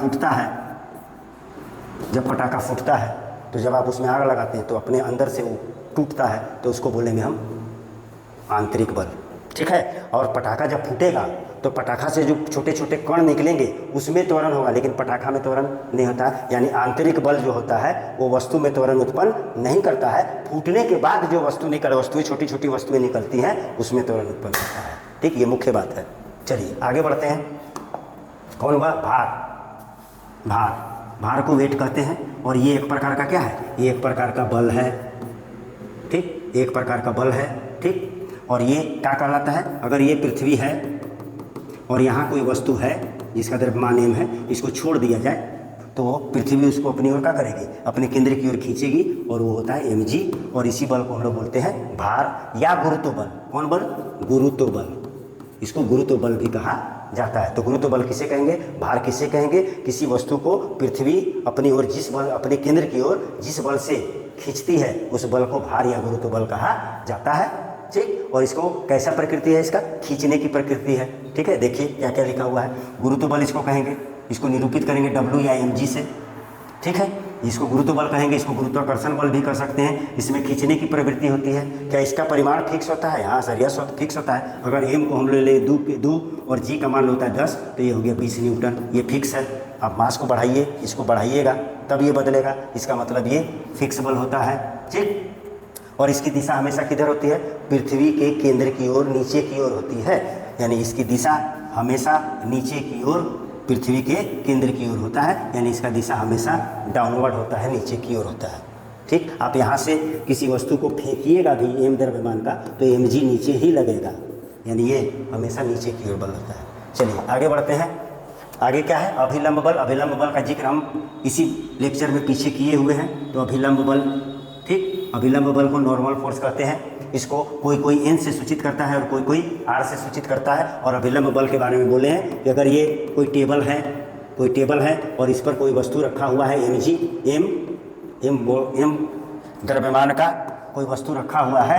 फूटता है तो जब आप उसमें आग लगाते हैं तो अपने अंदर से वो टूटता है, तो उसको बोलेंगे हम आंतरिक बल, ठीक है। और पटाखा जब फूटेगा तो पटाखा से जो छोटे छोटे कण निकलेंगे उसमें त्वरण होगा, लेकिन पटाखा में त्वरण नहीं होता है, यानी आंतरिक बल जो होता है वो वस्तु में त्वरण उत्पन्न नहीं करता है। फूटने के बाद जो वस्तुएं छोटी छोटी वस्तुएं निकलती हैं उसमें त्वरण उत्पन्न होता है, ठीक, ये मुख्य बात है। चलिए आगे बढ़ते हैं। कौन हुआ? भार को वेट कहते हैं, और ये एक प्रकार का क्या है? ये एक प्रकार का बल है, ठीक, एक प्रकार का बल है, ठीक। और ये क्या कहलाता है? अगर ये पृथ्वी है और यहाँ कोई वस्तु है जिसका द्रव्यमान m है, इसको छोड़ दिया जाए तो पृथ्वी उसको अपनी ओर क्या करेगी? अपने केंद्र की ओर खींचेगी, और वो होता है mg, और इसी बल को हम लोग बोलते हैं भार या गुरुत्व बल। कौन बल? गुरुत्व बल, इसको गुरुत्व बल भी कहा जाता है। तो गुरुत्व बल किसे कहेंगे? भार किसे कहेंगे? किसी वस्तु को पृथ्वी अपनी ओर अपने केंद्र की ओर जिस बल से खींचती है उस बल को भार या गुरुत्व बल कहा जाता है, ठीक। और इसको कैसा प्रकृति है? इसका खींचने की प्रकृति है, ठीक है। देखिए क्या क्या लिखा हुआ है। गुरुत्व बल इसको कहेंगे, इसको निरूपित करेंगे W या mg से, ठीक है। इसको गुरुत्व बल कहेंगे, इसको गुरुत्वाकर्षण बल भी कह सकते हैं। इसमें खींचने की प्रवृत्ति होती है। क्या इसका परिमाण फिक्स होता है? हाँ सर, यस फिक्स होता है। अगर m को हम ले 2 और g का मान होता है 10, तो ये हो गया 20 न्यूटन, ये फिक्स है। आप मास को बढ़ाइए, इसको बढ़ाइएगा तब ये बदलेगा, इसका मतलब ये फिक्स बल होता है, ठीक। और इसकी दिशा हमेशा किधर होती है? पृथ्वी के केंद्र की ओर, नीचे की ओर होती है, यानी इसकी दिशा हमेशा नीचे की ओर, पृथ्वी के केंद्र की ओर होता है, यानी इसका दिशा हमेशा डाउनवर्ड होता है, नीचे की ओर होता है, ठीक, आप यहाँ से किसी वस्तु को फेंकिएगा भी एम द्रव्यमान का तो mg नीचे ही लगेगा, यानी ये हमेशा नीचे की ओर बल लगता है। चलिए आगे बढ़ते हैं। आगे क्या है? अभिलंब बल। अभिलंब बल का जिक्र हम इसी लेक्चर में पीछे किए हुए हैं। तो अभिलंब बल, ठीक, अभिलंब बल को नॉर्मल फोर्स कहते हैं। इसको कोई कोई एन से सूचित करता है और कोई कोई आर से सूचित करता है। और अभिलंब बल के बारे में बोले हैं कि अगर ये कोई टेबल है और इस पर कोई वस्तु रखा हुआ है mg, एम द्रव्यमान का कोई वस्तु रखा हुआ है,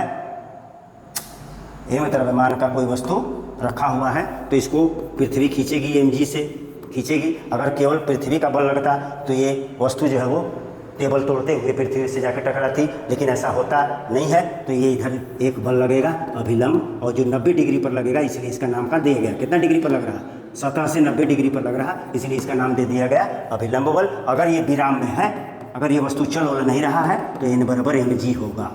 एम द्रव्यमान का कोई वस्तु रखा हुआ है, तो इसको पृथ्वी खींचेगी, mg से खींचेगी। अगर केवल पृथ्वी का बल लगता तो ये वस्तु जो है वो टेबल तोड़ते हुए पृथ्वी से जाकर टकराती, लेकिन ऐसा होता नहीं है। तो ये इधर एक बल लगेगा अभिलंब, और जो 90 डिग्री पर लगेगा, इसलिए इसका नाम का दिया गया। कितना डिग्री पर लग रहा? सतह से 90 डिग्री पर लग रहा, इसलिए इसका नाम दे दिया गया अभिलंब बल। अगर ये विराम में है, अगर ये वस्तु चल वल नहीं रहा है तो n बराबर mg होगा,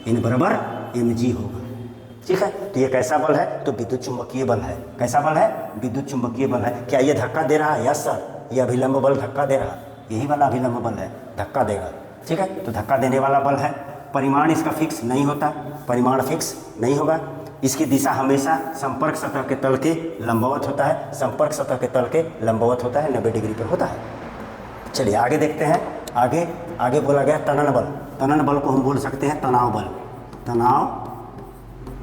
n बराबर mg होगा। ठीक है, तो ये कैसा बल है? तो विद्युत चुंबकीय बल है। कैसा बल है? विद्युत चुंबकीय बल है। क्या ये धक्का दे रहा है? यस सर, ये अभिलंब बल धक्का दे रहा है, यही वाला अभिलंब बल है, धक्का देगा। ठीक है, तो धक्का देने वाला बल है। परिमाण इसका फिक्स नहीं होता, परिमाण फिक्स नहीं होगा। इसकी दिशा हमेशा संपर्क सतह के तल के लंबवत होता है, संपर्क सतह के तल के लंबवत होता है, 90 डिग्री पर होता है। चलिए आगे देखते हैं। आगे बोला गया तनन बल। तनन बल को हम बोल सकते हैं तनाव बल, तनाव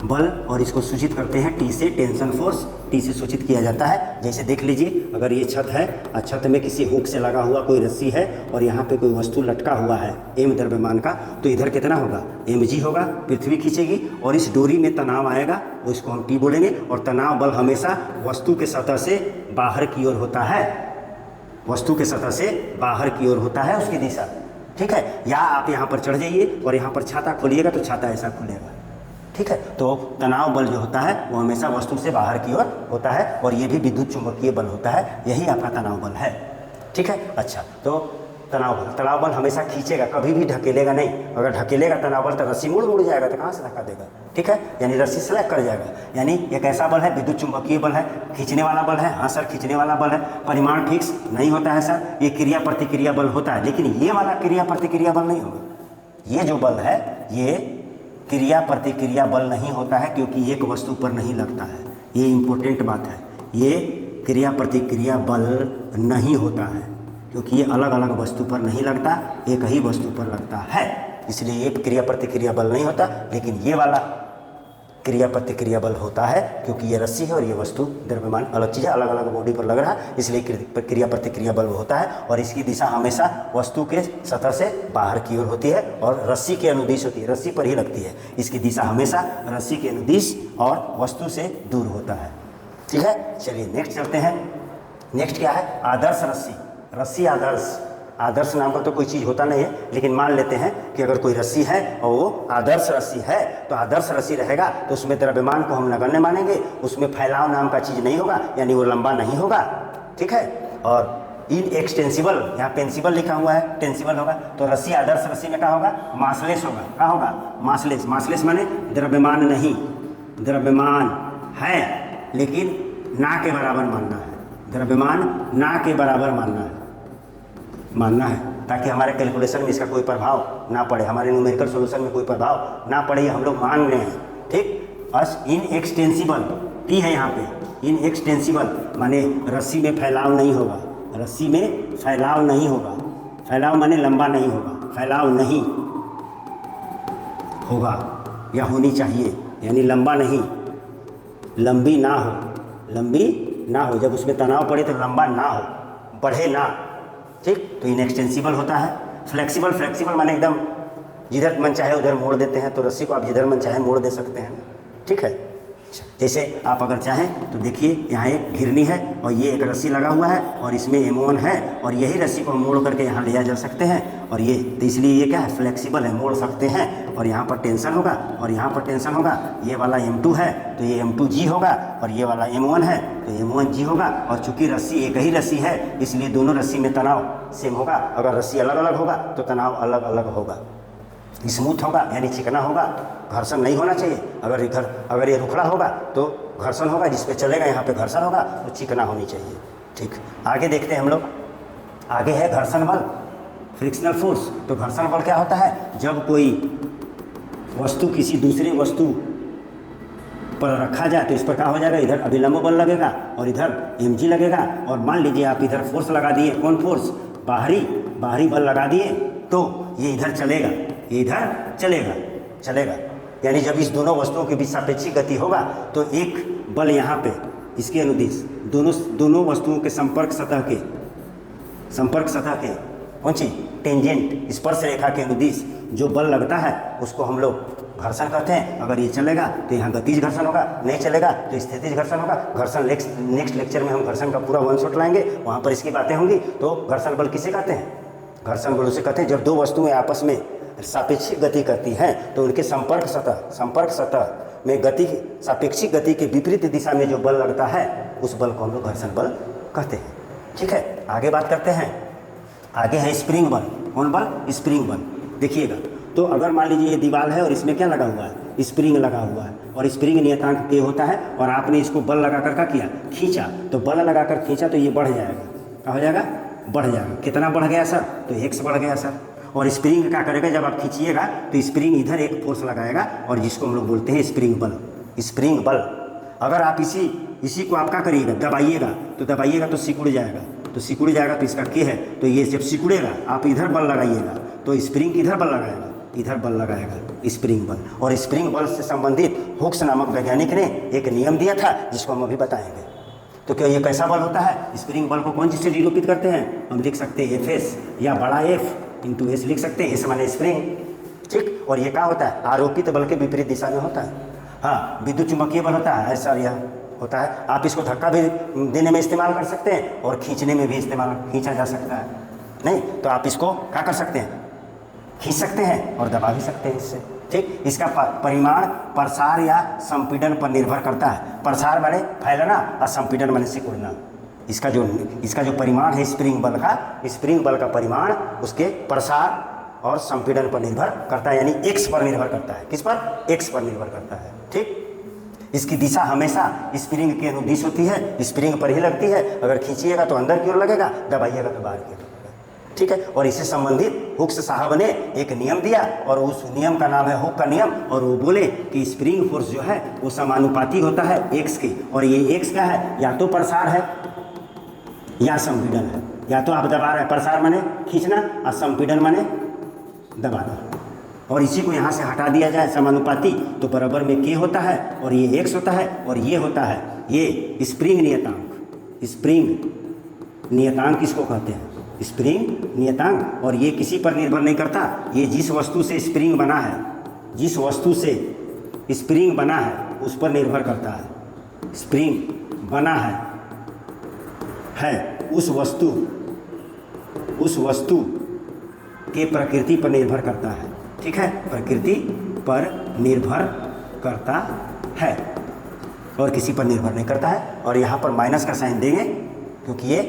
बल, और इसको सूचित करते हैं टी से, टेंशन फोर्स टी से सूचित किया जाता है। जैसे देख लीजिए, अगर ये छत है और छत में किसी हुक से लगा हुआ कोई रस्सी है और यहाँ पे कोई वस्तु लटका हुआ है एम द्रव्यमान का, तो इधर कितना होगा? mg होगा, पृथ्वी खींचेगी और इस डोरी में तनाव आएगा, वो इसको हम टी बोलेंगे। और तनाव बल हमेशा वस्तु के सतह से बाहर की ओर होता है, वस्तु के सतह से बाहर की ओर होता है उसकी दिशा। ठीक है, या आप यहाँ पर चढ़ जाइए और यहाँ पर छाता खोलिएगा तो छाता ऐसा खुलेगा। ठीक है, तो तनाव बल जो होता है वो हमेशा वस्तु से बाहर की ओर होता है, और ये भी विद्युत चुंबकीय बल होता है, यही आपका तनाव बल है। ठीक है, अच्छा, तो तनाव बल हमेशा खींचेगा, कभी भी ढकेलेगा नहीं। अगर ढकेलेगा तनाव बल तो रस्सी मुड़ जाएगा, तो कहाँ से धक्का देगा? ठीक है, यानी रस्सी स्लैग कर जाएगा। यानी एक ऐसा बल है, विद्युत चुंबकीय बल है, खींचने वाला बल है। हाँ सर, खींचने वाला बल है। परिमाण फिक्स नहीं होता है सर, ये क्रिया प्रतिक्रिया बल होता है, लेकिन ये वाला क्रिया प्रतिक्रिया बल नहीं होगा। ये जो बल है ये क्रिया प्रतिक्रिया बल नहीं होता है, क्योंकि एक वस्तु पर नहीं लगता है। ये इम्पोर्टेंट बात है, ये क्रिया प्रतिक्रिया बल नहीं होता है, क्योंकि ये अलग अलग वस्तु पर नहीं लगता, एक ही वस्तु पर लगता है, इसलिए ये क्रिया प्रतिक्रिया बल नहीं होता। लेकिन ये वाला क्रिया प्रतिक्रिया बल होता है, क्योंकि ये रस्सी है और ये वस्तु द्रव्यमान अलग चीज़ है, अलग अलग बॉडी पर लग रहा है, इसलिए क्रिया प्रतिक्रिया बल होता है। और इसकी दिशा हमेशा वस्तु के सतह से बाहर की ओर होती है और रस्सी के अनुदिश होती है, रस्सी पर ही लगती है। इसकी दिशा हमेशा रस्सी के अनुदिश और वस्तु से दूर होता है। ठीक है, चलिए नेक्स्ट चलते हैं। नेक्स्ट क्या है? आदर्श रस्सी। रस्सी आदर्श नाम का तो कोई चीज़ होता नहीं है, लेकिन मान लेते हैं कि अगर कोई रस्सी है और वो आदर्श रस्सी है, तो आदर्श रस्सी रहेगा तो उसमें द्रव्यमान को हम नगण्य मानेंगे, उसमें फैलाव नाम का चीज़ नहीं होगा, यानी वो लंबा नहीं होगा। ठीक है, और इनएक्सटेंसिबल, यहाँ पेंसिबल लिखा हुआ है, टेंसिबल होगा। तो रस्सी आदर्श रस्सी में क्या होगा? मासलेस होगा। क्या होगा? मासलेस। मासलेस माने द्रव्यमान नहीं, द्रव्यमान है लेकिन ना के बराबर मानना है, द्रव्यमान ना के बराबर मानना है, ताकि हमारे कैलकुलेशन में इसका कोई प्रभाव ना पड़े, हमारे न्यूमेरिकल सॉल्यूशन में कोई प्रभाव ना पड़े, ये हम लोग मान रहे हैं। ठीक, अस इनएक्सटेंसिबल टी है यहाँ पे, इनएक्सटेंसिबल माने रस्सी में फैलाव नहीं होगा, रस्सी में फैलाव नहीं होगा। फैलाव माने लंबा नहीं होगा, फैलाव नहीं होगा या होनी चाहिए, यानी लंबा नहीं, लंबी ना हो, जब उसमें तनाव पड़े तो लंबा ना हो, बढ़े ना। ठीक, तो इनएक्सटेंसिबल होता है। फ्लेक्सिबल माने एकदम जिधर मन चाहे उधर मोड़ देते हैं, तो रस्सी को आप जिधर मन चाहे मोड़ दे सकते हैं। ठीक है, जैसे आप अगर चाहें तो देखिए, यहाँ एक घिरनी है और ये एक रस्सी लगा हुआ है और इसमें M1 है, और यही रस्सी को हम मोड़ करके यहाँ ले जा सकते हैं, और ये तो इसलिए ये क्या है? फ्लेक्सिबल है, मोड़ सकते हैं। और यहाँ पर टेंशन होगा और यहाँ पर टेंशन होगा। ये वाला M2 है तो ये M2G होगा, और ये वाला M1 है तो M1G होगा। और चूंकि रस्सी एक ही रस्सी है, इसलिए दोनों रस्सी में तनाव सेम होगा। अगर रस्सी अलग अलग होगा तो तनाव अलग अलग होगा। स्मूथ होगा यानी चिकना होगा, घर्षण नहीं होना चाहिए। अगर ये रुखड़ा होगा तो घर्षण होगा, जिस पे चलेगा यहाँ पे घर्षण होगा, तो चिकना होनी चाहिए। ठीक, आगे देखते हैं हम लोग। आगे है घर्षण बल। Frictional force. तो घर्षण बल क्या होता है, जब कोई वस्तु किसी दूसरे वस्तु पर रखा जाए तो इस पर क्या हो जाएगा, इधर अभिलंब बल लगेगा और इधर mg लगेगा। और मान लीजिए आप इधर फोर्स लगा दिए, कौन फोर्स, बाहरी बल लगा दिए, तो ये इधर चलेगा, ये इधर चलेगा। यानी जब इस दोनों वस्तुओं के बीच सापेक्षिक गति होगा तो एक बल यहाँ पे इसके अनुदिश दोनों वस्तुओं के संपर्क सतह के कौन सी, टेंजेंट स्पर्श रेखा के अनुदिश जो बल लगता है उसको हम लोग घर्षण कहते हैं। अगर ये चलेगा तो यहाँ गतिज घर्षण होगा, नहीं चलेगा तो स्थितिज घर्षण होगा। घर्षण नेक्स्ट लेक्चर में हम घर्षण का पूरा वन शॉट लाएंगे, वहाँ पर इसकी बातें होंगी। तो घर्षण बल किसे कहते हैं, घर्षण बल उसे कहते हैं जब दो वस्तुएं आपस में सापेक्षिक गति करती हैं तो उनके संपर्क सतह में गति, सापेक्षिक गति के विपरीत दिशा में जो बल लगता है उस बल को हम लोग घर्षण बल कहते हैं। ठीक है, आगे बात करते हैं। आगे है स्प्रिंग बल। कौन बल, स्प्रिंग बल। देखिएगा, तो अगर मान लीजिए ये दीवार है और इसमें क्या लगा हुआ है, स्प्रिंग लगा हुआ है, और स्प्रिंग नियतांक K होता है, और आपने इसको बल लगाकर क्या किया, खींचा, तो बल लगाकर खींचा तो ये बढ़ जाएगा। क्या हो जाएगा, बढ़ जाएगा। कितना बढ़ गया सर, तो x बढ़ गया सर। और स्प्रिंग क्या करेगा, जब आप खींचिएगा तो स्प्रिंग इधर एक फोर्स लगाएगा और जिसको हम लोग बोलते हैं स्प्रिंग बल। अगर आप इसी को आप क्या करिएगा, दबाइएगा तो सिकुड़ जाएगा, तो इसका K है, तो ये जब सिकुड़ेगा आप इधर बल लगाइएगा तो स्प्रिंग इधर बल लगाएगा, स्प्रिंग बल। और स्प्रिंग बल से संबंधित हुक्स नामक वैज्ञानिक ने एक नियम दिया था जिसको हम अभी बताएंगे। तो क्या ये कैसा बल होता है, स्प्रिंग बल को कौन चीज़ से निरूपित करते हैं, हम लिख सकते हैं Fs या बड़ा F इंटू एस लिख सकते हैं, इस माने स्प्रिंग। ठीक, और ये क्या होता है, आरोपित बल के विपरीत दिशा में होता है। हाँ, विद्युत चुम्बकीय बल होता है, ऐसा यह होता है। आप इसको धक्का भी देने में इस्तेमाल कर सकते हैं और खींचने में भी खींचा जा सकता है। नहीं तो आप इसको क्या कर सकते हैं, खींच सकते हैं और दबा भी सकते हैं इससे। ठीक, इसका परिमाण प्रसार या संपीड़न पर निर्भर करता है। प्रसार माने फैलना और संपीड़न माने सिकुड़ना। इसका जो परिमाण है स्प्रिंग बल का परिमाण उसके प्रसार और संपीड़न पर निर्भर करता है, यानी x पर निर्भर करता है। किस पर, x पर निर्भर करता है। ठीक, इसकी दिशा हमेशा स्प्रिंग के अनुदिश होती है, स्प्रिंग पर ही लगती है। अगर खींचिएगा तो अंदर की ओर लगेगा, दबाइएगा तो बाहर की ओर लगेगा। ठीक है, और इससे संबंधित हुक्स साहब ने एक नियम दिया और उस नियम का नाम है हुक का नियम। और वो बोले कि स्प्रिंग फोर्स जो है वो समानुपाती होता है x के, और ये x क्या है, या तो प्रसार है या संपीड़न है। या तो आप दबा रहे हैं, प्रसार माने खींचना और संपीड़न माने दबाना। और इसी को यहाँ से हटा दिया जाए समानुपाती, तो बराबर में K होता है और ये x होता है और ये होता है ये स्प्रिंग नियतांक इसको कहते हैं, स्प्रिंग नियतांक। और ये किसी पर निर्भर नहीं करता, ये जिस वस्तु से स्प्रिंग बना है उस पर निर्भर करता है। स्प्रिंग बना है उस वस्तु के प्रकृति पर निर्भर करता है। ठीक है, प्रकृति पर निर्भर करता है और किसी पर निर्भर नहीं करता है। और यहाँ पर माइनस का साइन देंगे क्योंकि ये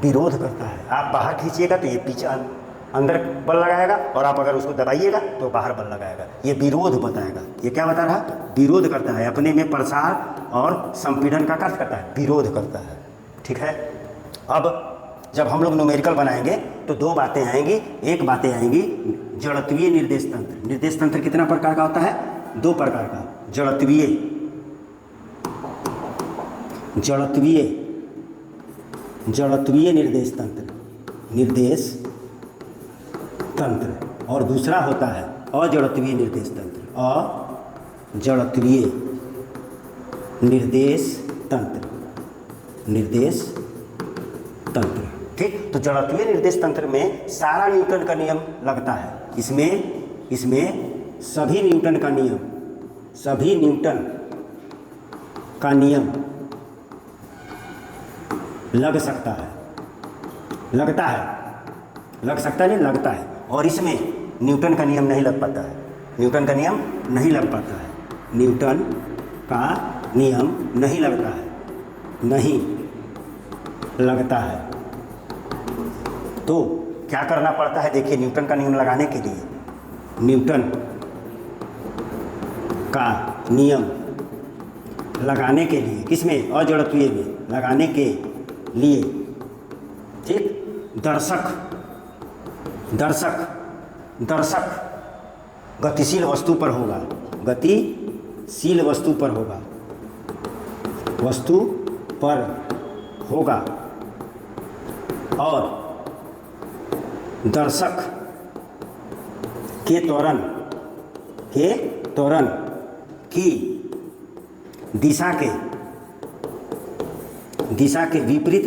विरोध करता है। आप बाहर खींचिएगा तो ये पीछे अंदर बल लगाएगा, और आप अगर उसको दबाइएगा तो बाहर बल लगाएगा। ये विरोध बताएगा। ये क्या बता रहा, विरोध करता है, अपने में प्रसार और संपीड़न का कार्य करता है, विरोध करता है। ठीक है, अब जब हम लोग न्यूमेरिकल बनाएंगे तो दो बातें आएंगी। एक बातें आएंगी जड़त्वीय निर्देश तंत्र। निर्देश तंत्र कितना प्रकार का होता है, दो प्रकार का, जड़त्वीय निर्देश तंत्र, और दूसरा होता है अजड़त्वीय निर्देश तंत्र। ठीक, तो जड़त्वीय निर्देश तंत्र में सारा न्यूटन का नियम लगता है। इसमें सभी न्यूटन का नियम लग सकता है, लगता है। और इसमें न्यूटन का नियम नहीं लग पाता है, न्यूटन का नियम नहीं लगता है। तो क्या करना पड़ता है, देखिए न्यूटन का नियम लगाने के लिए, न्यूटन का नियम लगाने के लिए किसमें, अजड़त्वीय में लगाने के लिए, ठीक, दर्शक, दर्शक गतिशील वस्तु पर होगा, गतिशील वस्तु पर होगा, वस्तु पर होगा। और दर्शक के त्वरण की दिशा के विपरीत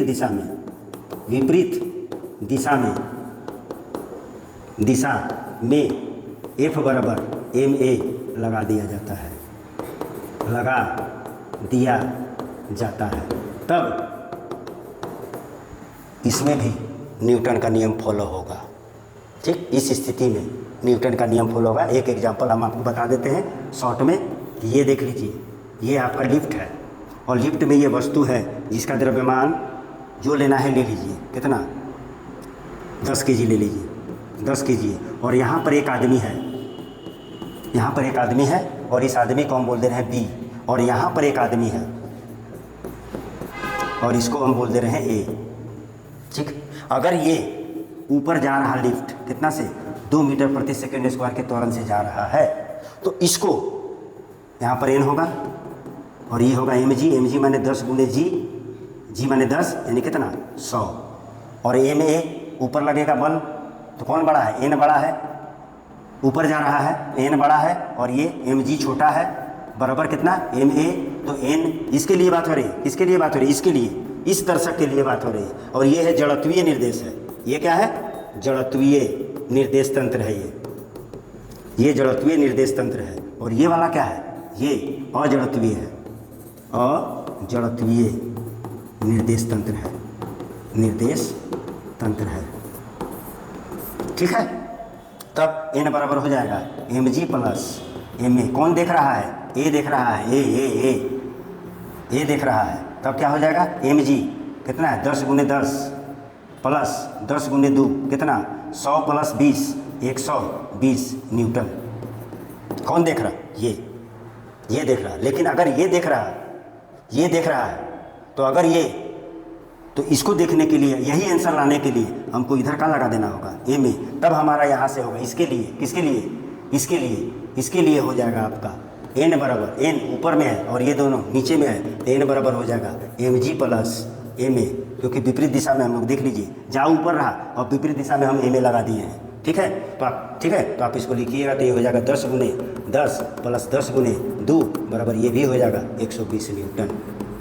दिशा में F बराबर ma लगा दिया जाता है, तब इसमें भी न्यूटन का नियम फॉलो होगा। ठीक, इस स्थिति में न्यूटन का नियम फॉलो होगा। एक एग्जांपल हम आपको बता देते हैं शॉर्ट में। ये देख लीजिए, ये आपका लिफ्ट है और लिफ्ट में ये वस्तु है जिसका द्रव्यमान जो लेना है ले लीजिए। कितना? 10 kg ले लीजिए, 10 kg। और यहाँ पर एक आदमी है, यहाँ पर एक आदमी है और इस आदमी को हम बोल दे रहे हैं बी, और यहाँ पर एक आदमी है और इसको हम बोल दे रहे हैं ए। ठीक, अगर ये ऊपर जा रहा लिफ्ट कितना से 2 मीटर प्रति सेकंड स्क्वायर के त्वरण से जा रहा है, तो इसको यहाँ पर एन होगा और ये होगा mg माने 10 गुने जी माने 10 यानी कितना 100। और ए में ए ऊपर लगेगा बल, तो कौन बड़ा है? एन बड़ा है, ऊपर जा रहा है, एन बड़ा है और ये mg छोटा है, बराबर कितना ma। तो एन इसके लिए बात हो रही है, किसके लिए बात हो रही है? इसके लिए, इस दर्शक के लिए बात हो रही है। और ये है जड़त्वीय निर्देश है। ये क्या है? जड़त्वीय निर्देश तंत्र है। ये जड़त्वीय निर्देश तंत्र है। और ये वाला क्या है? ये अजड़त्वीय है, अजड़त्वीय निर्देश तंत्र है। ठीक है, तब n बराबर हो जाएगा mg प्लस ma। कौन देख रहा है? ए देख रहा है, ए देख रहा है। तब क्या हो जाएगा? mg कितना है? 10 गुने 10 प्लस 10 गुने 2 कितना? 100 प्लस 20 120 न्यूटन। कौन देख रहा? ये देख रहा। लेकिन अगर ये देख रहा है तो अगर ये, तो इसको देखने के लिए, यही आंसर लाने के लिए हमको इधर का लगा देना होगा ए में। तब हमारा यहाँ से होगा इसके लिए, किसके लिए? इसके लिए हो जाएगा आपका n बराबर, n ऊपर में है और ये दोनों नीचे में है, तो n बराबर हो जाएगा mg प्लस ma। क्योंकि विपरीत दिशा में हम लोग देख लीजिए, जहाँ ऊपर रहा और विपरीत दिशा में हम ma लगा दिए हैं। ठीक है, तो आप इसको लिखिएगा तो ये हो जाएगा 10 गुने 10 प्लस 10 गुने 2 बराबर ये भी हो जाएगा 120 न्यूटन।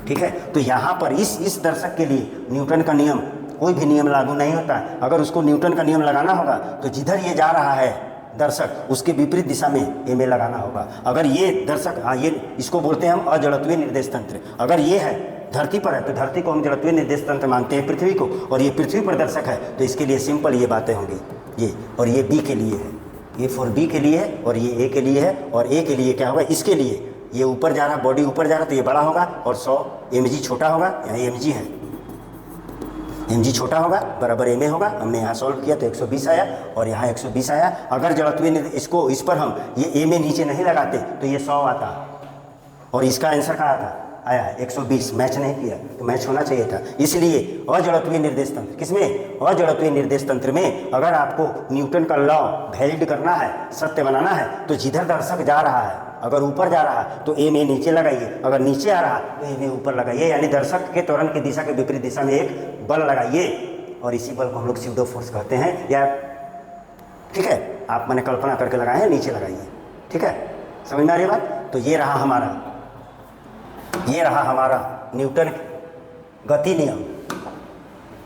ठीक है, तो यहाँ पर इस दर्शक के लिए न्यूटन का नियम, कोई भी नियम लागू नहीं होता। अगर उसको न्यूटन का नियम लगाना होगा तो जिधर ये जा रहा है दर्शक, उसके विपरीत दिशा में ma लगाना होगा। अगर ये दर्शक, ये इसको बोलते हैं हम अजड़त्वीय निर्देश तंत्र। अगर ये है धरती पर है तो धरती को हम जड़त्वीय निर्देश तंत्र मानते हैं, पृथ्वी को, और ये पृथ्वी पर दर्शक है तो इसके लिए सिंपल ये बातें होंगी। ये और ये बी के लिए है, ये फॉर बी के लिए है और ये ए के लिए है। और ए के लिए क्या होगा? इसके लिए ये ऊपर जा रहा, बॉडी ऊपर जा रहा तो ये बड़ा होगा और 100 mg छोटा होगा। यहाँ mg है, mg छोटा होगा बराबर ma होगा। हमने यहाँ सॉल्व किया तो 120 आया और यहाँ 120 आया। अगर जड़त्वीय इसको, इस पर हम ये ma नीचे नहीं लगाते तो ये 100 आता और इसका आंसर कहाँ आता? आया 120। मैच नहीं किया तो मैच होना चाहिए था। इसलिए अजड़त्वीय निर्देश तंत्र, किसमें? अजड़त्वीय निर्देश तंत्र में अगर आपको न्यूटन का लॉ वैलिड करना है, सत्य बनाना है, तो जिधर दर्शक जा रहा है, अगर ऊपर जा रहा तो ma नीचे लगाइए, अगर नीचे आ रहा तो ma ऊपर लगाइए। यानी दर्शक के त्वरण की दिशा के विपरीत दिशा में एक बल लगाइए और इसी बल को हम लोग स्यूडो फोर्स कहते हैं। या ठीक है, आप मैंने कल्पना करके लगाए हैं, नीचे लगाइए। ठीक है, समझ में आ रही बात? तो ये रहा हमारा न्यूटन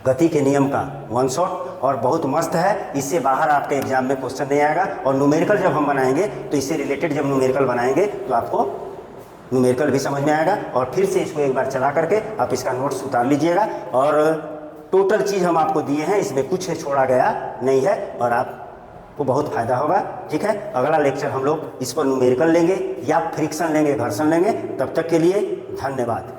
गति के नियम का वन शॉट, और बहुत मस्त है। इससे बाहर आपके एग्जाम में क्वेश्चन नहीं आएगा। और न्यूमेरिकल जब हम बनाएंगे तो इससे रिलेटेड जब न्यूमेरिकल बनाएंगे तो आपको न्यूमेरिकल भी समझ में आएगा। और फिर से इसको एक बार चला करके आप इसका नोट्स उतार लीजिएगा। और टोटल चीज़ हम आपको दिए हैं, इसमें कुछ छोड़ा गया नहीं है और आपको बहुत फ़ायदा होगा। ठीक है, अगला लेक्चर हम लोग इस पर न्यूमेरिकल लेंगे या फ्रिक्शन लेंगे, घर्षण लेंगे। तब तक के लिए धन्यवाद।